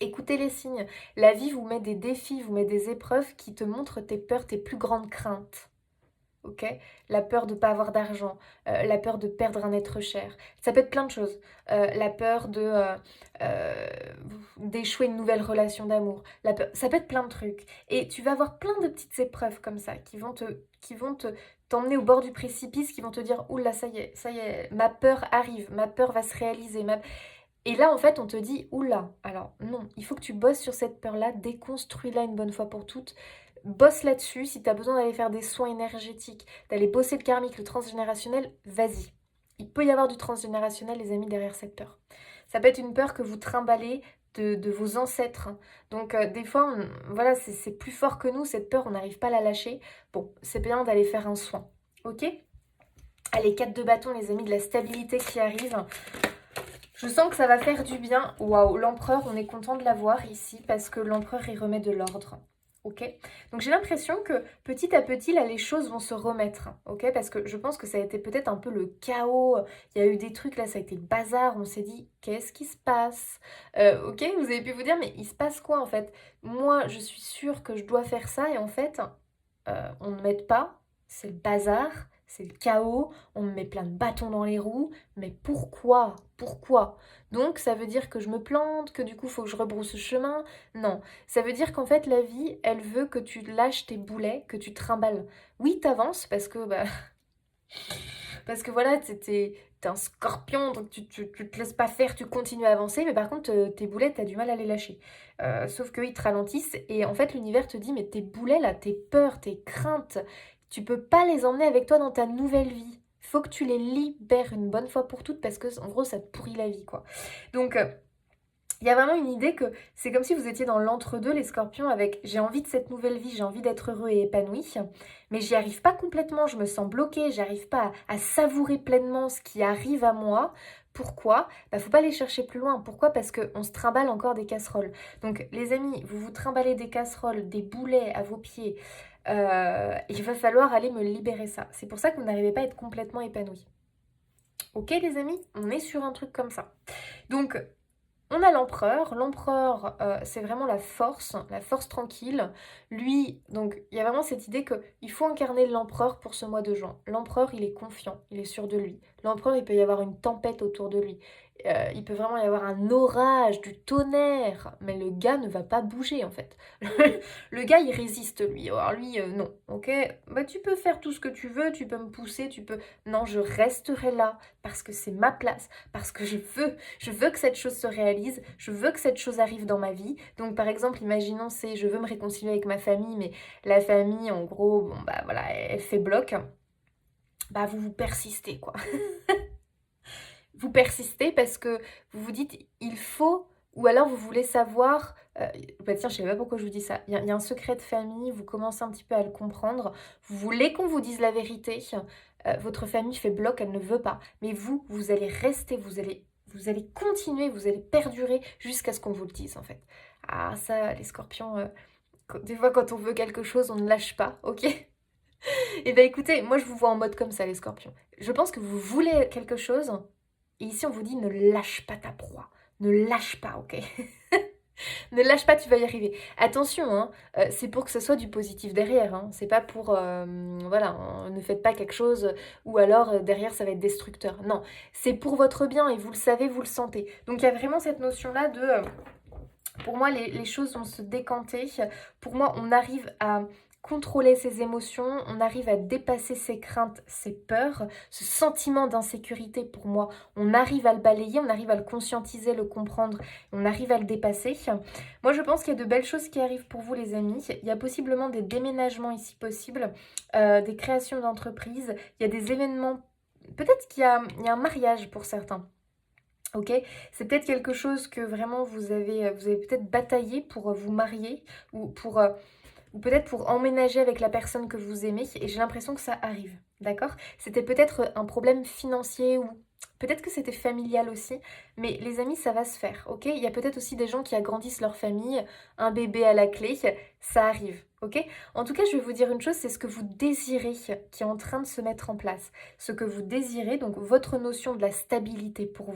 Écoutez les signes. La vie vous met des défis, vous met des épreuves qui te montrent tes peurs, tes plus grandes craintes. Ok? La peur de ne pas avoir d'argent, la peur de perdre un être cher. Ça peut être plein de choses. La peur euh, d'échouer une nouvelle relation d'amour. Ça peut être plein de trucs. Et tu vas avoir plein de petites épreuves comme ça qui vont t'emmener au bord du précipice, qui vont te dire, oula, ça y est, ma peur arrive, ma peur va se réaliser. Et là, en fait, on te dit, oula, alors non, il faut que tu bosses sur cette peur-là, déconstruis-la une bonne fois pour toutes, bosse là-dessus, si tu as besoin d'aller faire des soins énergétiques, d'aller bosser le karmique, le transgénérationnel, vas-y. Il peut y avoir du transgénérationnel, les amis, derrière cette peur. Ça peut être une peur que vous trimballez de vos ancêtres. Donc, des fois, voilà, c'est plus fort que nous, cette peur, on n'arrive pas à la lâcher. Bon, c'est bien d'aller faire un soin, ok? Allez, 4 de bâton, les amis, de la stabilité qui arrive. Je sens que ça va faire du bien. Waouh, l'empereur, on est content de l'avoir ici parce que l'empereur, il remet de l'ordre. Ok? Donc j'ai l'impression que petit à petit, là, les choses vont se remettre. Ok? Parce que je pense que ça a été peut-être un peu le chaos. Il y a eu des trucs, là, ça a été le bazar. On s'est dit, qu'est-ce qui se passe? Ok? Vous avez pu vous dire, mais il se passe quoi en fait? Moi, je suis sûre que je dois faire ça et en fait, on ne m'aide pas. C'est le bazar. C'est le chaos, on me met plein de bâtons dans les roues, mais pourquoi? Pourquoi? Donc ça veut dire que je me plante, que du coup il faut que je rebrousse chemin? Non, ça veut dire qu'en fait la vie, elle veut que tu lâches tes boulets, que tu trimbales. Oui, t'avances parce que parce que voilà, t'es un scorpion, donc tu te laisses pas faire, tu continues à avancer, mais par contre tes boulets, t'as du mal à les lâcher. Sauf qu'ils te ralentissent et en fait l'univers te dit mais tes boulets là, tes peurs, tes craintes, tu peux pas les emmener avec toi dans ta nouvelle vie. Faut que tu les libères une bonne fois pour toutes parce que en gros ça te pourrit la vie quoi. Donc il y a vraiment une idée que c'est comme si vous étiez dans l'entre-deux, les scorpions, avec j'ai envie de cette nouvelle vie, j'ai envie d'être heureux et épanoui, mais j'y arrive pas complètement, je me sens bloquée, j'arrive pas à savourer pleinement ce qui arrive à moi. Pourquoi? Faut pas aller chercher plus loin. Pourquoi? Parce qu'on se trimballe encore des casseroles. Donc les amis, vous vous trimballez des casseroles, des boulets à vos pieds. Il va falloir aller me libérer ça. C'est pour ça que vous n'arrivez pas à être complètement épanoui. Ok les amis? On est sur un truc comme ça. Donc on a l'empereur. L'empereur, c'est vraiment la force tranquille. Lui, donc, il y a vraiment cette idée qu'il faut incarner l'empereur pour ce mois de juin. L'empereur, il est confiant, il est sûr de lui. L'empereur, il peut y avoir une tempête autour de lui. Il peut vraiment y avoir un orage, du tonnerre. Mais le gars ne va pas bouger, en fait. Le gars, il résiste, lui. Alors lui, non, ok? Tu peux faire tout ce que tu veux, tu peux me pousser, tu peux... Non, je resterai là, parce que c'est ma place, parce que je veux que cette chose se réalise, je veux que cette chose arrive dans ma vie. Donc par exemple, imaginons c'est je veux me réconcilier avec ma famille, mais la famille en gros, bon voilà, elle fait bloc. Vous persistez quoi. vous persistez parce que vous vous dites il faut, ou alors vous voulez savoir, bah tiens, je sais pas pourquoi je vous dis ça. Il y a un secret de famille, vous commencez un petit peu à le comprendre. Vous voulez qu'on vous dise la vérité. Votre famille fait bloc, elle ne veut pas. Mais vous allez rester, vous allez continuer, vous allez perdurer jusqu'à ce qu'on vous le dise en fait. Ah ça, les scorpions, des fois quand on veut quelque chose, on ne lâche pas, ok? Et ben écoutez, moi je vous vois en mode comme ça les scorpions. Je pense que vous voulez quelque chose, et ici on vous dit ne lâche pas ta proie. Ne lâche pas, ok? Ne lâche pas, tu vas y arriver. Attention, hein, c'est pour que ce soit du positif derrière. Hein. C'est pas pour... voilà, ne faites pas quelque chose ou alors derrière ça va être destructeur. Non, c'est pour votre bien et vous le savez, vous le sentez. Donc il y a vraiment cette notion-là de... pour moi, les choses vont se décanter. Pour moi, on arrive à contrôler ses émotions, on arrive à dépasser ses craintes, ses peurs, ce sentiment d'insécurité, pour moi, on arrive à le balayer, on arrive à le conscientiser, le comprendre, on arrive à le dépasser. Moi, je pense qu'il y a de belles choses qui arrivent pour vous, les amis. Il y a possiblement des déménagements ici possibles, des créations d'entreprises, il y a des événements, peut-être qu'il y a un mariage pour certains. Ok, c'est peut-être quelque chose que vraiment vous avez peut-être bataillé pour vous marier ou peut-être pour emménager avec la personne que vous aimez et j'ai l'impression que ça arrive, d'accord? C'était peut-être un problème financier ou peut-être que c'était familial aussi, mais les amis, ça va se faire, ok? Il y a peut-être aussi des gens qui agrandissent leur famille, un bébé à la clé, ça arrive, ok? En tout cas, je vais vous dire une chose, c'est ce que vous désirez qui est en train de se mettre en place. Ce que vous désirez, donc votre notion de la stabilité pour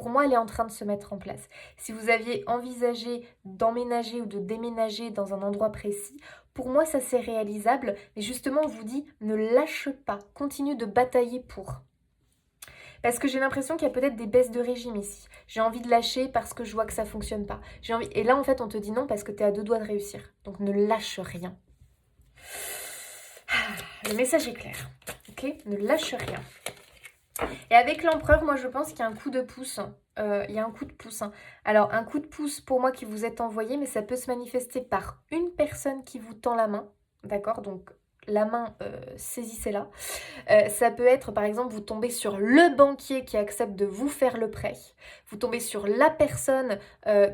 moi, elle est en train de se mettre en place. Si vous aviez envisagé d'emménager ou de déménager dans un endroit précis, pour moi, ça c'est réalisable, mais justement, on vous dit ne lâche pas, continue de batailler pour. Parce que j'ai l'impression qu'il y a peut-être des baisses de régime ici. J'ai envie de lâcher parce que je vois que ça fonctionne pas. Et là, en fait, on te dit non parce que tu es à deux doigts de réussir. Donc ne lâche rien. Le message est clair. Ok? Ne lâche rien. Et avec l'empereur, moi je pense qu'il y a un coup de pouce. Il y a un coup de pouce. Alors un coup de pouce pour moi qui vous est envoyé, mais ça peut se manifester par une personne qui vous tend la main. D'accord? Donc la main, saisissez-la. Ça peut être, par exemple, vous tombez sur le banquier qui accepte de vous faire le prêt. Vous tombez sur la personne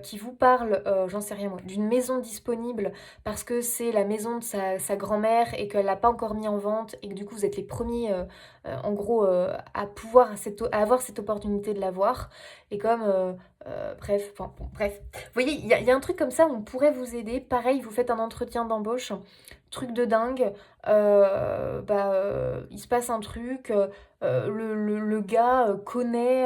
qui vous parle, j'en sais rien moi, d'une maison disponible parce que c'est la maison de sa grand-mère et qu'elle l'a pas encore mis en vente et que du coup vous êtes les premiers, en gros, à avoir cette opportunité de l'avoir. Et comme, bref, enfin, bon, bref. Vous voyez, il y a un truc comme ça où on pourrait vous aider. Pareil, vous faites un entretien d'embauche, truc de dingue. Il se passe un truc, le gars connaît,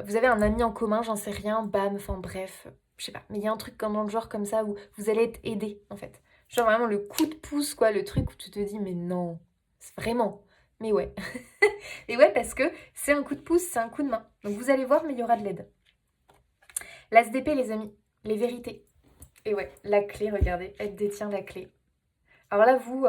vous avez un ami en commun, j'en sais rien, bam, enfin bref, je sais pas, mais il y a un truc comme dans le genre comme ça où vous allez être aidé en fait. Genre vraiment le coup de pouce, quoi, le truc où tu te dis, mais non, c'est vraiment, mais ouais. Et ouais, parce que c'est un coup de pouce, c'est un coup de main. Donc vous allez voir, mais il y aura de l'aide. L'As d'épée, les amis, les vérités. Et ouais, la clé, regardez, elle détient la clé. Alors là, vous,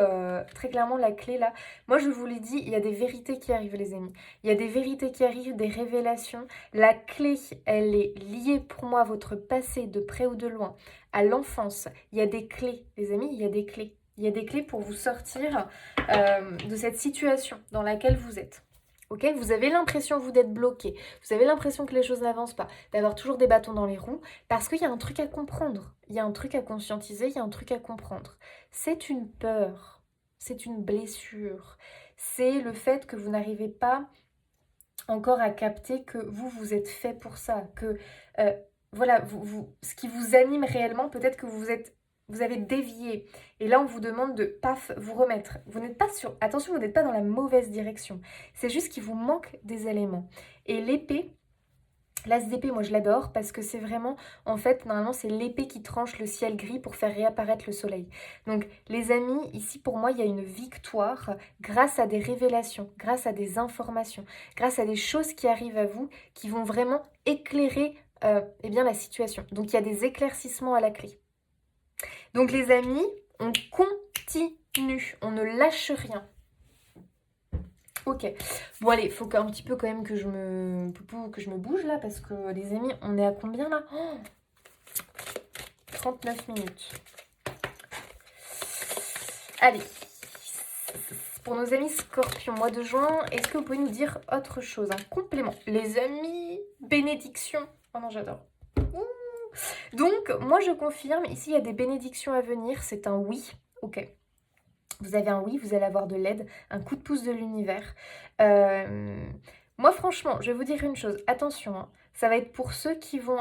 très clairement, la clé, là, moi je vous l'ai dit, il y a des vérités qui arrivent, les amis. Il y a des vérités qui arrivent, des révélations. La clé, elle est liée pour moi à votre passé, de près ou de loin, à l'enfance. Il y a des clés, les amis, il y a des clés. Il y a des clés pour vous sortir de cette situation dans laquelle vous êtes. Ok, vous avez l'impression, vous, d'être bloqué. Vous avez l'impression que les choses n'avancent pas, d'avoir toujours des bâtons dans les roues, parce qu'il y a un truc à comprendre. Il y a un truc à conscientiser, il y a un truc à comprendre. C'est une peur, c'est une blessure, c'est le fait que vous n'arrivez pas encore à capter que vous êtes fait pour ça, que voilà, ce qui vous anime réellement, peut-être que vous avez dévié. Et là, on vous demande de, paf, vous remettre. Vous n'êtes pas sur, attention, vous n'êtes pas dans la mauvaise direction. C'est juste qu'il vous manque des éléments. Et l'épée, l'As d'épée, moi je l'adore parce que c'est vraiment, en fait, normalement c'est l'épée qui tranche le ciel gris pour faire réapparaître le soleil. Donc les amis, ici pour moi il y a une victoire grâce à des révélations, grâce à des informations, grâce à des choses qui arrivent à vous qui vont vraiment éclairer eh bien, la situation. Donc il y a des éclaircissements à la clé. Donc les amis, on continue, on ne lâche rien. Ok, bon allez, faut qu'un petit peu quand même que je me bouge là, parce que les amis, on est à combien là? 39 minutes. Allez, Pour nos amis Scorpions, mois de juin, est-ce que vous pouvez nous dire autre chose? Un complément. Les amis, bénédiction. Oh non, j'adore. Donc, moi je confirme, ici il y a des bénédictions à venir, c'est un oui. Ok. Vous avez un oui, vous allez avoir de l'aide, un coup de pouce de l'univers. Moi franchement, je vais vous dire une chose, attention, hein, ça va être pour ceux qui vont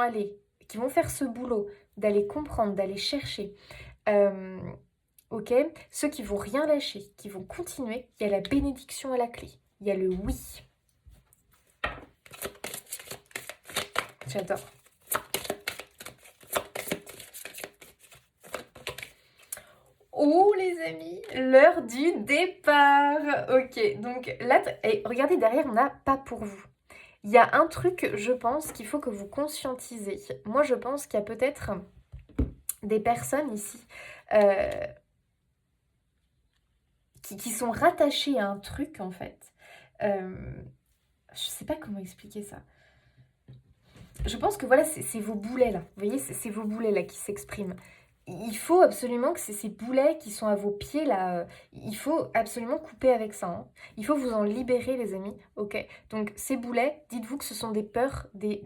faire ce boulot, d'aller comprendre, d'aller chercher. Ok, ceux qui vont rien lâcher, qui vont continuer, il y a la bénédiction à la clé. Il y a le oui. J'adore. Oh les amis, l'heure du départ. Ok, donc là, regardez derrière, on n'a pas pour vous. Il y a un truc, je pense, qu'il faut que vous conscientisez. Moi, je pense qu'il y a peut-être des personnes ici qui sont rattachées à un truc, en fait. Je sais pas comment expliquer ça. Je pense que voilà, c'est vos boulets là. Vous voyez, c'est vos boulets là qui s'expriment. Il faut absolument que c'est ces boulets qui sont à vos pieds là. Il faut absolument couper avec ça. Hein. Il faut vous en libérer, les amis. Ok. Donc, ces boulets, dites-vous que ce sont des peurs, des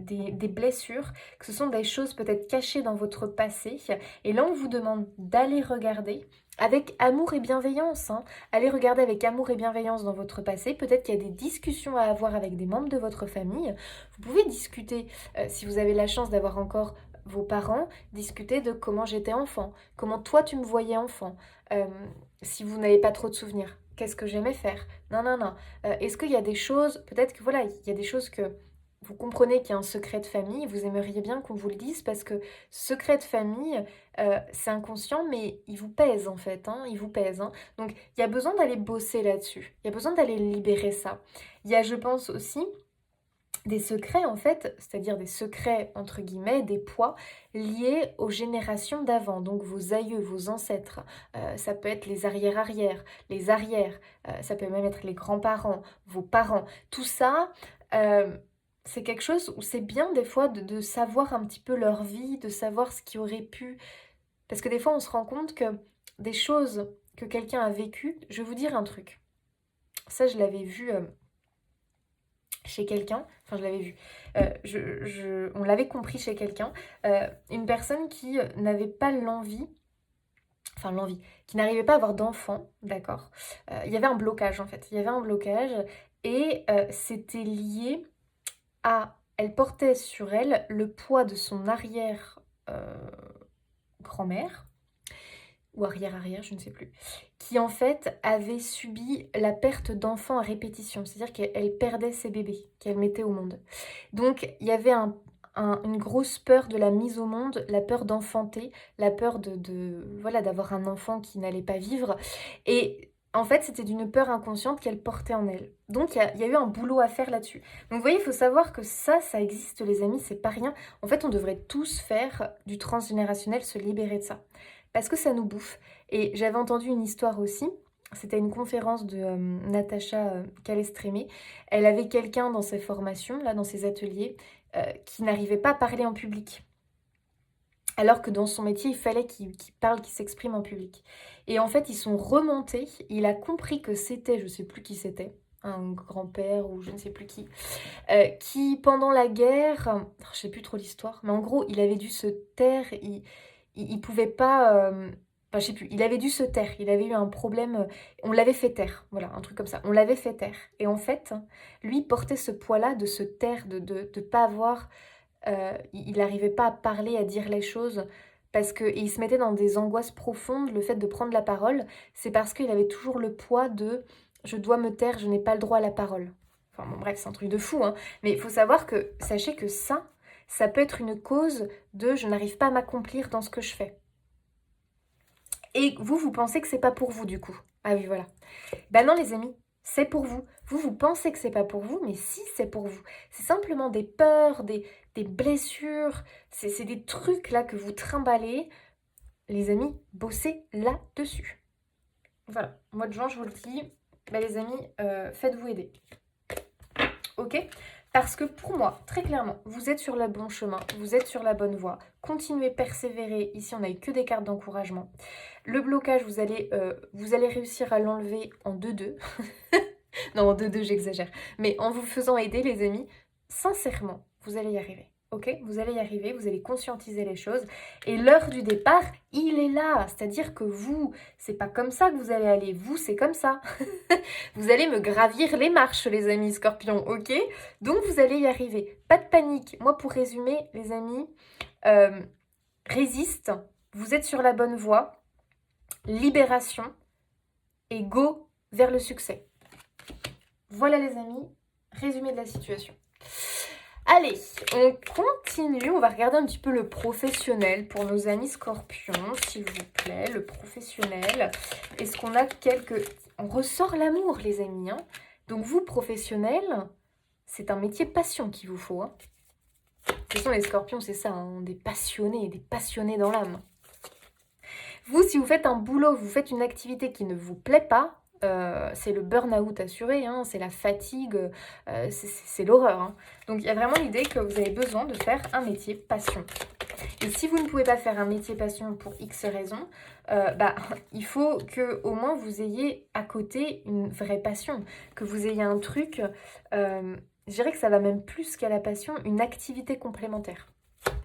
blessures, que ce sont des choses peut-être cachées dans votre passé. Et là, on vous demande d'aller regarder avec amour et bienveillance. Hein. Allez regarder avec amour et bienveillance dans votre passé. Peut-être qu'il y a des discussions à avoir avec des membres de votre famille. Vous pouvez discuter, si vous avez la chance d'avoir encore vos parents, discuter de comment j'étais enfant, comment toi tu me voyais enfant, si vous n'avez pas trop de souvenirs, qu'est-ce que j'aimais faire, non, non, non. Est-ce qu'il y a des choses, peut-être que voilà, il y a des choses que vous comprenez qu'il y a un secret de famille, vous aimeriez bien qu'on vous le dise parce que secret de famille, c'est inconscient, mais il vous pèse en fait, hein, il vous pèse. Hein. Donc il y a besoin d'aller bosser là-dessus, il y a besoin d'aller libérer ça. Il y a, je pense aussi, des secrets en fait, c'est-à-dire des secrets entre guillemets, des poids liés aux générations d'avant, donc vos aïeux, vos ancêtres, ça peut être les arrière-arrière, les arrières, ça peut même être les grands-parents, vos parents, tout ça, c'est quelque chose où c'est bien des fois de savoir un petit peu leur vie, de savoir ce qui aurait pu, parce que des fois on se rend compte que des choses que quelqu'un a vécues, je vais vous dire un truc, ça je l'avais vu chez quelqu'un, enfin je l'avais vu, on l'avait compris chez quelqu'un, une personne qui n'avait pas l'envie, qui n'arrivait pas à avoir d'enfant, d'accord. Il y avait un blocage en fait, il y avait un blocage et c'était lié à, elle portait sur elle le poids de son arrière grand-mère, ou arrière-arrière, je ne sais plus, qui en fait avait subi la perte d'enfants à répétition, c'est-à-dire qu'elle perdait ses bébés qu'elle mettait au monde. Donc il y avait une grosse peur de la mise au monde, la peur d'enfanter, la peur voilà, d'avoir un enfant qui n'allait pas vivre. Et en fait, c'était d'une peur inconsciente qu'elle portait en elle. Donc, il y a eu un boulot à faire là-dessus. Donc, vous voyez, il faut savoir que ça existe, les amis, c'est pas rien. En fait, on devrait tous faire du transgénérationnel, se libérer de ça. Parce que ça nous bouffe. Et j'avais entendu une histoire aussi. C'était une conférence de Natacha Calestrémé. Elle avait quelqu'un dans ses formations, là, dans ses ateliers, qui n'arrivait pas à parler en public. Alors que dans son métier, il fallait qu'il parle, qu'il s'exprime en public. Et en fait, ils sont remontés. Il a compris que c'était, je ne sais plus qui c'était, un grand-père ou je ne sais plus qui pendant la guerre, je ne sais plus trop l'histoire, mais en gros, il avait dû se taire. Il pouvait pas. Enfin, je sais plus. Il avait dû se taire. Il avait eu un problème. On l'avait fait taire. Voilà, un truc comme ça. On l'avait fait taire. Et en fait, lui portait ce poids-là de se taire, de pas avoir. Il n'arrivait pas à parler, à dire les choses. Parce qu'il se mettait dans des angoisses profondes. Le fait de prendre la parole, c'est parce qu'il avait toujours le poids de je dois me taire, je n'ai pas le droit à la parole. Enfin bon, bref, c'est un truc de fou, hein. Mais il faut savoir que, sachez que ça peut être une cause de je n'arrive pas à m'accomplir dans ce que je fais. Et vous pensez que c'est pas pour vous du coup. Ah oui, voilà. Ben non les amis, c'est pour vous. Vous pensez que c'est pas pour vous, mais si c'est pour vous. C'est simplement des peurs, des blessures, c'est des trucs là que vous trimballez. Les amis, bossez là-dessus. Voilà, mois de juin, je vous le dis. Ben les amis, faites-vous aider. Ok ? Parce que pour moi, très clairement, vous êtes sur le bon chemin, vous êtes sur la bonne voie. Continuez, persévérer. Ici, on n'a eu que des cartes d'encouragement. Le blocage, vous allez réussir à l'enlever en 2-2. Non, en 2-2, j'exagère. Mais en vous faisant aider, les amis, sincèrement, vous allez y arriver. Ok, vous allez y arriver, vous allez conscientiser les choses. Et l'heure du départ, il est là. C'est-à-dire que vous, c'est pas comme ça que vous allez aller. Vous, c'est comme ça. Vous allez me gravir les marches, les amis scorpions, ok? Donc, vous allez y arriver. Pas de panique. Moi, pour résumer, les amis, résiste. Vous êtes sur la bonne voie. Libération. Et go vers le succès. Voilà, les amis. Résumé de la situation. Allez, on continue, on va regarder un petit peu le professionnel pour nos amis scorpions, s'il vous plaît, le professionnel. Est-ce qu'on a quelques... On ressort l'amour, les amis, hein. Donc vous, professionnel, c'est un métier passion qu'il vous faut, hein. Ce sont les scorpions, c'est ça, hein, des passionnés dans l'âme. Vous, si vous faites un boulot, vous faites une activité qui ne vous plaît pas, c'est le burn-out assuré, hein, c'est la fatigue, c'est l'horreur. Hein. Donc il y a vraiment l'idée que vous avez besoin de faire un métier passion. Et si vous ne pouvez pas faire un métier passion pour X raisons, il faut qu'au moins vous ayez à côté une vraie passion, que vous ayez un truc, je dirais que ça va même plus qu'à la passion, une activité complémentaire. Parce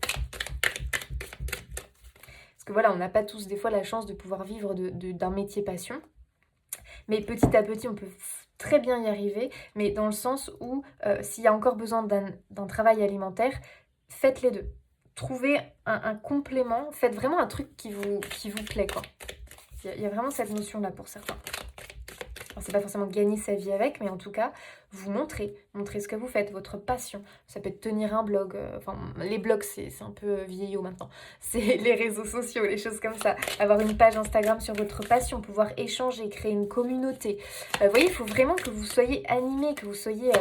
que voilà, on n'a pas tous des fois la chance de pouvoir vivre d'un métier passion. Mais petit à petit, on peut très bien y arriver, mais dans le sens où s'il y a encore besoin d'un travail alimentaire, faites les deux. Trouvez un complément, faites vraiment un truc qui vous plaît, quoi. Il y a vraiment cette notion-là pour certains. Alors, c'est pas forcément gagner sa vie avec, mais en tout cas, vous montrez ce que vous faites, votre passion. Ça peut être tenir un blog, les blogs, c'est un peu vieillot maintenant. C'est les réseaux sociaux, les choses comme ça. Avoir une page Instagram sur votre passion, pouvoir échanger, créer une communauté. Vous voyez, il faut vraiment que vous soyez animé, que vous soyez...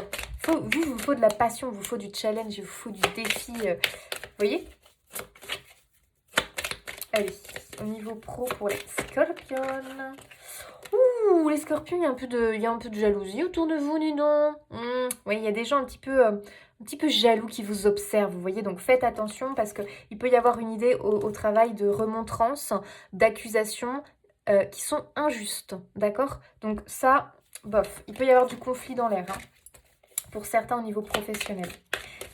vous faut de la passion, vous faut du challenge, il vous faut du défi. Vous voyez ? Allez, au niveau pro pour les scorpions... Ouh, les scorpions, il y a un peu de jalousie autour de vous, dis donc. Oui, il y a des gens un petit peu jaloux qui vous observent, vous voyez. Donc faites attention parce qu'il peut y avoir une idée au travail de remontrance, d'accusations qui sont injustes, d'accord? Donc ça, bof, il peut y avoir du conflit dans l'air, hein, pour certains au niveau professionnel.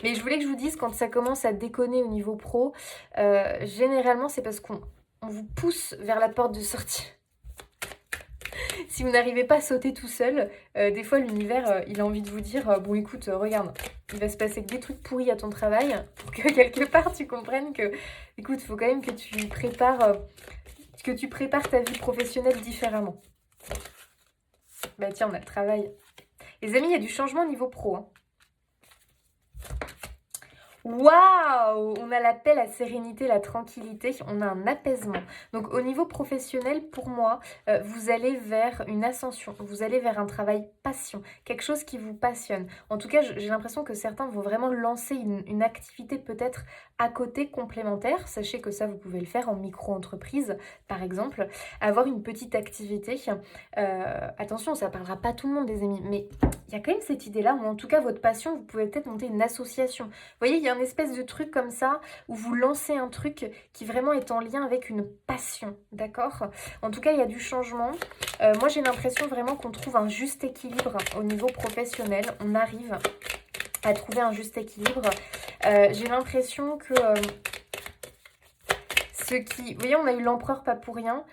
Mais je voulais que je vous dise, quand ça commence à déconner au niveau pro, généralement c'est parce qu'on vous pousse vers la porte de sortie. Si vous n'arrivez pas à sauter tout seul, des fois l'univers, il a envie de vous dire bon écoute, regarde, il va se passer des trucs pourris à ton travail pour que quelque part tu comprennes que, écoute, il faut quand même que tu prépares ta vie professionnelle différemment. Bah tiens, on a le travail. Les amis, il y a du changement au niveau pro, hein. Waouh! On a la paix, la sérénité, la tranquillité, on a un apaisement. Donc au niveau professionnel, pour moi, vous allez vers une ascension, vous allez vers un travail passion, quelque chose qui vous passionne. En tout cas, j'ai l'impression que certains vont vraiment lancer une activité peut-être à côté complémentaire. Sachez que ça, vous pouvez le faire en micro-entreprise, par exemple. Avoir une petite activité. Attention, ça ne parlera pas à tout le monde, les amis, mais il y a quand même cette idée-là, ou en tout cas votre passion, vous pouvez peut-être monter une association. Vous voyez, il y a une espèce de truc comme ça, où vous lancez un truc qui vraiment est en lien avec une passion, d'accord? En tout cas, il y a du changement. Moi, j'ai l'impression vraiment qu'on trouve un juste équilibre au niveau professionnel. On arrive à trouver un juste équilibre. J'ai l'impression que vous voyez, on a eu l'empereur pas pour rien.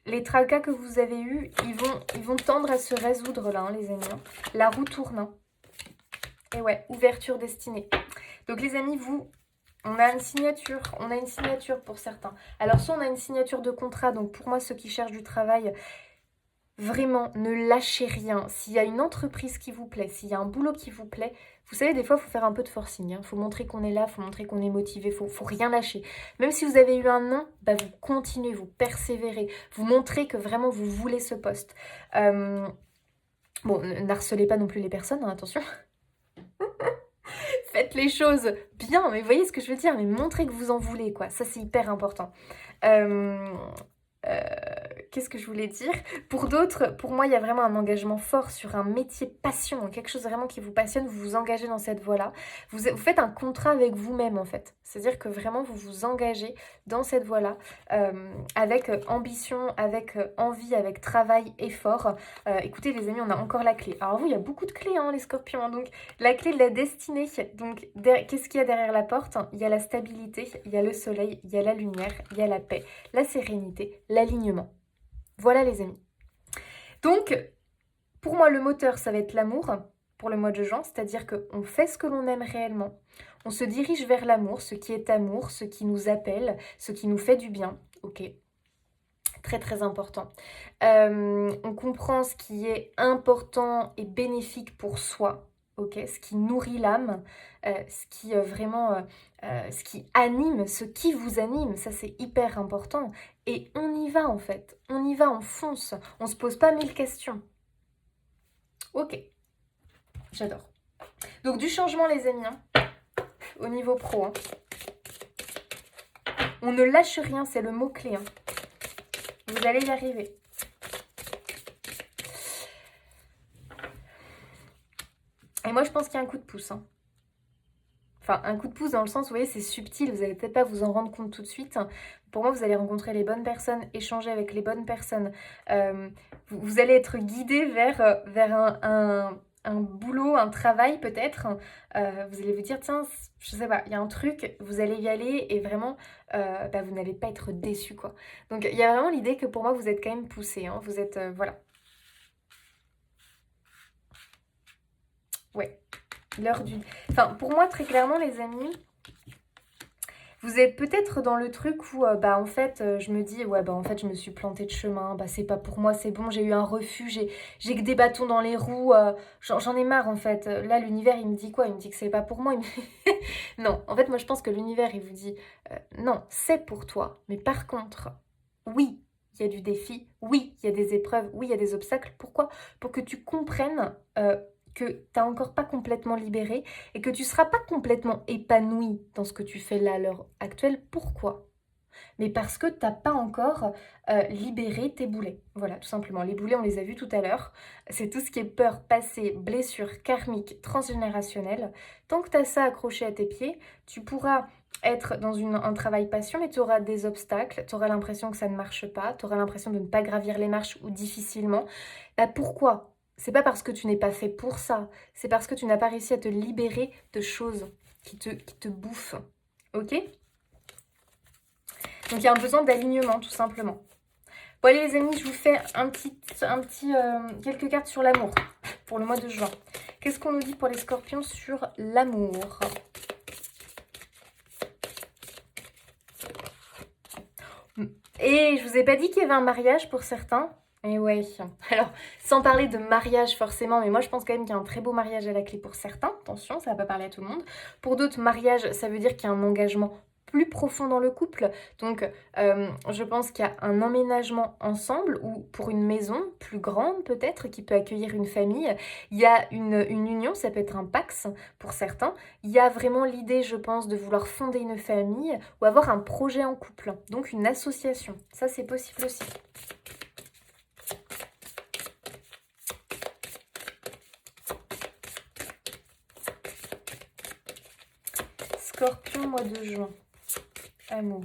Les tracas que vous avez eus, ils vont tendre à se résoudre là, hein, les amis. Hein. La roue tourne. Hein. Et ouais, ouverture destinée. Donc les amis, on a une signature pour certains. Alors soit on a une signature de contrat, donc pour moi ceux qui cherchent du travail, vraiment ne lâchez rien. S'il y a une entreprise qui vous plaît, s'il y a un boulot qui vous plaît, vous savez, des fois il faut faire un peu de forcing. Il faut montrer qu'on est là, il faut montrer qu'on est motivé, faut rien lâcher. Même si vous avez eu un non, vous continuez, vous persévérez, vous montrez que vraiment vous voulez ce poste. Bon, n'harcelez pas non plus les personnes, hein, attention. Faites les choses bien, mais voyez ce que je veux dire, mais montrez que vous en voulez, quoi. Ça, c'est hyper important. Qu'est-ce que je voulais dire? Pour d'autres, pour moi, il y a vraiment un engagement fort sur un métier passion, quelque chose vraiment qui vous passionne, vous vous engagez dans cette voie-là. Vous faites un contrat avec vous-même, en fait. C'est-à-dire que vraiment, vous vous engagez dans cette voie-là, avec ambition, avec envie, avec travail, effort. Écoutez, les amis, on a encore la clé. Alors vous, il y a beaucoup de clés, hein, les scorpions, hein, donc la clé de la destinée. Donc, qu'est-ce qu'il y a derrière la porte? Il y a la stabilité, il y a le soleil, il y a la lumière, il y a la paix, la sérénité, l'alignement. Voilà les amis. Donc, pour moi, le moteur, ça va être l'amour pour le mois de juin, c'est-à-dire qu'on fait ce que l'on aime réellement, on se dirige vers l'amour, ce qui est amour, ce qui nous appelle, ce qui nous fait du bien, ok, très très important. On comprend ce qui est important et bénéfique pour soi, ok, ce qui nourrit l'âme, ce qui ce qui anime, ce qui vous anime, ça c'est hyper important. Et on y va en fait, on y va, on fonce, on se pose pas mille questions. Ok, j'adore. Donc du changement les amis, hein, au niveau pro. Hein. On ne lâche rien, c'est le mot-clé. Hein. Vous allez y arriver. Et moi je pense qu'il y a un coup de pouce. Hein. Enfin, un coup de pouce dans le sens, vous voyez, c'est subtil, vous n'allez peut-être pas vous en rendre compte tout de suite. Pour moi, vous allez rencontrer les bonnes personnes, échanger avec les bonnes personnes. Vous allez être guidé vers un boulot, un travail peut-être. Vous allez vous dire, tiens, je sais pas, il y a un truc, vous allez y aller et vraiment, vous n'allez pas être déçu, quoi. Donc, il y a vraiment l'idée que pour moi, vous êtes quand même poussé. Hein, vous êtes, voilà. Ouais. L'heure du... Enfin, pour moi, très clairement, les amis, vous êtes peut-être dans le truc où, en fait, je me dis, ouais, en fait, je me suis plantée de chemin, c'est pas pour moi, c'est bon, j'ai eu un refus, j'ai que des bâtons dans les roues, j'en ai marre, en fait. Là, l'univers, il me dit quoi? Il me dit que c'est pas pour moi. Non, en fait, moi, je pense que l'univers, il vous dit, non, c'est pour toi. Mais par contre, oui, il y a du défi, oui, il y a des épreuves, oui, il y a des obstacles. Pourquoi? Pour que tu comprennes que tu n'as encore pas complètement libéré et que tu ne seras pas complètement épanoui dans ce que tu fais là à l'heure actuelle. Pourquoi? Mais parce que tu n'as pas encore libéré tes boulets. Voilà, tout simplement. Les boulets, on les a vus tout à l'heure. C'est tout ce qui est peur, passé, blessure karmique, transgénérationnelle. Tant que tu as ça accroché à tes pieds, tu pourras être dans un travail passion, mais tu auras des obstacles, tu auras l'impression que ça ne marche pas, tu auras l'impression de ne pas gravir les marches ou difficilement. Pourquoi? C'est pas parce que tu n'es pas fait pour ça, c'est parce que tu n'as pas réussi à te libérer de choses qui te bouffent. Ok? Donc il y a un besoin d'alignement tout simplement. Bon allez les amis, je vous fais quelques cartes sur l'amour pour le mois de juin. Qu'est-ce qu'on nous dit pour les scorpions sur l'amour? Et je vous ai pas dit qu'il y avait un mariage pour certains? Et ouais, alors sans parler de mariage forcément, mais moi je pense quand même qu'il y a un très beau mariage à la clé pour certains, attention, ça va pas parler à tout le monde. Pour d'autres, mariage, ça veut dire qu'il y a un engagement plus profond dans le couple, donc je pense qu'il y a un emménagement ensemble ou pour une maison plus grande peut-être qui peut accueillir une famille, il y a une union, ça peut être un pax pour certains, il y a vraiment l'idée je pense de vouloir fonder une famille ou avoir un projet en couple, donc une association, ça c'est possible aussi. Scorpion, mois de juin. Amour.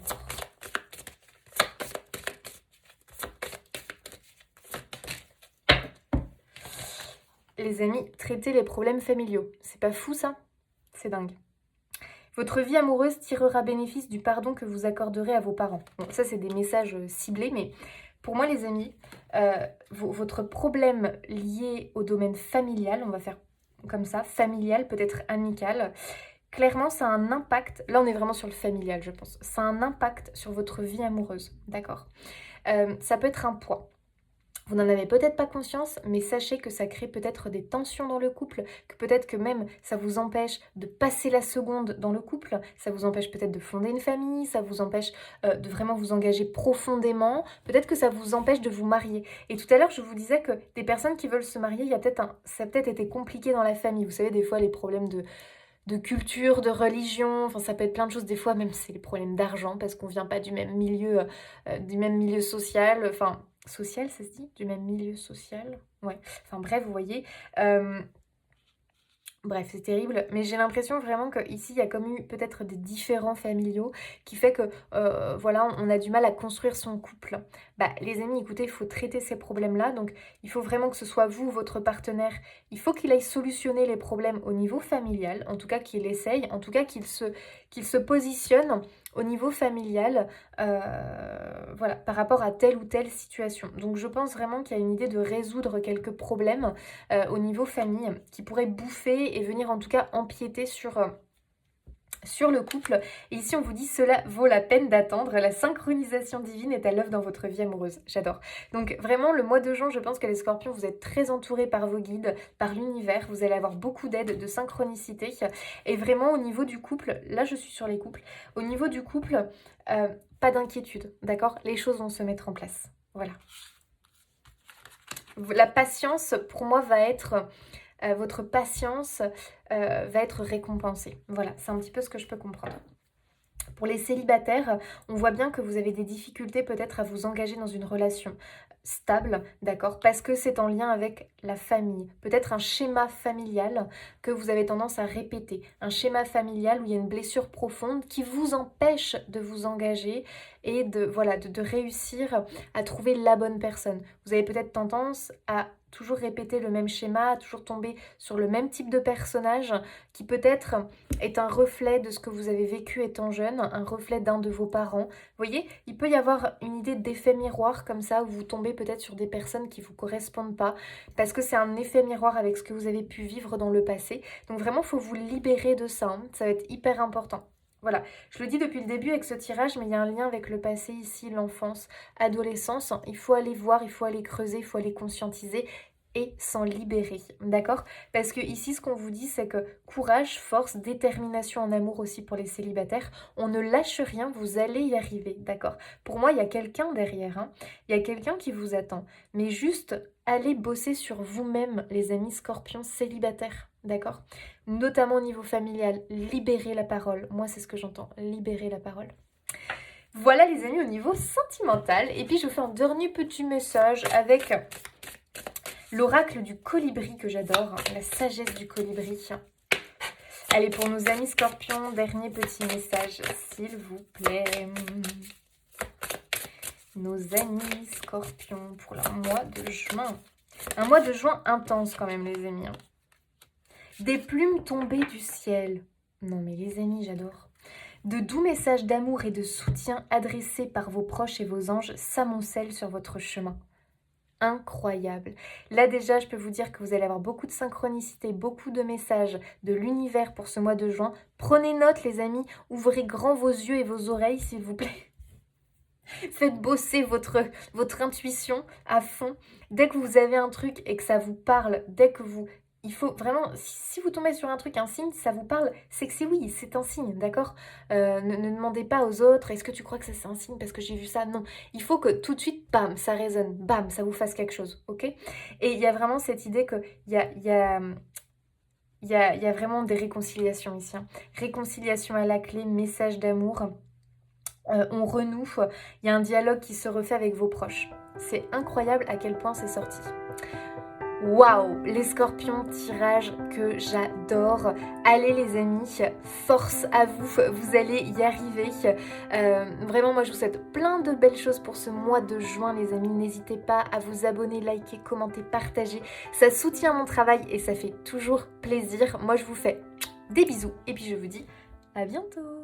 Les amis, traitez les problèmes familiaux. C'est pas fou ça? C'est dingue. Votre vie amoureuse tirera bénéfice du pardon que vous accorderez à vos parents. Bon, ça, c'est des messages ciblés, mais pour moi, les amis, votre problème lié au domaine familial, on va faire comme ça, familial, peut-être amical, clairement, ça a un impact, là on est vraiment sur le familial je pense, ça a un impact sur votre vie amoureuse, d'accord? Ça peut être un poids. Vous n'en avez peut-être pas conscience, mais sachez que ça crée peut-être des tensions dans le couple, que peut-être que même ça vous empêche de passer la seconde dans le couple, ça vous empêche peut-être de fonder une famille, ça vous empêche de vraiment vous engager profondément, peut-être que ça vous empêche de vous marier. Et tout à l'heure, je vous disais que des personnes qui veulent se marier, ça a peut-être été compliqué dans la famille. Vous savez, des fois, les problèmes de culture, de religion, enfin ça peut être plein de choses. Des fois même c'est les problèmes d'argent parce qu'on vient pas du même milieu social, enfin social ça se dit? Du même milieu social? Ouais, enfin bref, vous voyez. Euh, Bref, c'est terrible, mais j'ai l'impression vraiment qu'ici, il y a comme eu peut-être des différends familiaux qui fait que, voilà, on a du mal à construire son couple. Bah, les amis, écoutez, il faut traiter ces problèmes-là, donc il faut vraiment que ce soit vous, votre partenaire, il faut qu'il aille solutionner les problèmes au niveau familial, en tout cas qu'il essaye, en tout cas qu'il se positionne au niveau familial, voilà, par rapport à telle ou telle situation. Donc je pense vraiment qu'il y a une idée de résoudre quelques problèmes au niveau famille qui pourrait bouffer et venir en tout cas empiéter sur le couple. Et ici, on vous dit cela vaut la peine d'attendre. La synchronisation divine est à l'œuvre dans votre vie amoureuse. J'adore. Donc vraiment, le mois de juin, je pense que les scorpions, vous êtes très entourés par vos guides, par l'univers. Vous allez avoir beaucoup d'aide, de synchronicité. Et vraiment, au niveau du couple, là, je suis sur les couples. Au niveau du couple, pas d'inquiétude, d'accord? Les choses vont se mettre en place. Voilà. La patience, pour moi, va être... votre patience va être récompensée. Voilà, c'est un petit peu ce que je peux comprendre. Pour les célibataires, on voit bien que vous avez des difficultés peut-être à vous engager dans une relation stable, d'accord? Parce que c'est en lien avec la famille. Peut-être un schéma familial que vous avez tendance à répéter. Un schéma familial où il y a une blessure profonde qui vous empêche de vous engager et de réussir à trouver la bonne personne. Vous avez peut-être tendance à toujours répéter le même schéma, à toujours tomber sur le même type de personnage qui peut-être est un reflet de ce que vous avez vécu étant jeune, un reflet d'un de vos parents. Vous voyez, il peut y avoir une idée d'effet miroir comme ça, où vous tombez peut-être sur des personnes qui ne vous correspondent pas, parce que c'est un effet miroir avec ce que vous avez pu vivre dans le passé. Donc vraiment, il faut vous libérer de ça, hein. Ça va être hyper important. Voilà, je le dis depuis le début avec ce tirage, mais il y a un lien avec le passé ici, l'enfance, adolescence. Il faut aller voir, il faut aller creuser, il faut aller conscientiser et s'en libérer, d'accord? Parce que ici, ce qu'on vous dit, c'est que courage, force, détermination en amour aussi pour les célibataires. On ne lâche rien, vous allez y arriver, d'accord? Pour moi, il y a quelqu'un derrière, hein. Il y a quelqu'un qui vous attend. Mais juste, allez bosser sur vous-même, les amis scorpions célibataires, d'accord? Notamment au niveau familial, libérez la parole. Moi, c'est ce que j'entends, libérer la parole. Voilà les amis au niveau sentimental. Et puis, je fais un dernier petit message avec... l'oracle du colibri que j'adore, la sagesse du colibri. Allez, pour nos amis scorpions, dernier petit message, s'il vous plaît. Nos amis scorpions pour le mois de juin. Un mois de juin intense quand même, les amis. Des plumes tombées du ciel. Non mais les amis, j'adore. De doux messages d'amour et de soutien adressés par vos proches et vos anges s'amoncellent sur votre chemin. Incroyable. Là déjà, je peux vous dire que vous allez avoir beaucoup de synchronicité, beaucoup de messages de l'univers pour ce mois de juin. Prenez note les amis, ouvrez grand vos yeux et vos oreilles s'il vous plaît. Faites bosser votre intuition à fond. Dès que vous avez un truc et que ça vous parle, il faut vraiment, si vous tombez sur un truc, un signe, ça vous parle, c'est que c'est oui, c'est un signe, d'accord? Ne demandez pas aux autres, est-ce que tu crois que ça c'est un signe parce que j'ai vu ça? Non, il faut que tout de suite, bam, ça résonne, bam, ça vous fasse quelque chose, ok? Et il y a vraiment cette idée qu'il y a vraiment des réconciliations ici, hein. Réconciliation à la clé, message d'amour. On renoue, il y a un dialogue qui se refait avec vos proches. C'est incroyable à quel point c'est sorti. Waouh, les scorpions, tirage que j'adore. Allez les amis, force à vous, vous allez y arriver. Vraiment, moi je vous souhaite plein de belles choses pour ce mois de juin les amis. N'hésitez pas à vous abonner, liker, commenter, partager. Ça soutient mon travail et ça fait toujours plaisir. Moi je vous fais des bisous et puis je vous dis à bientôt.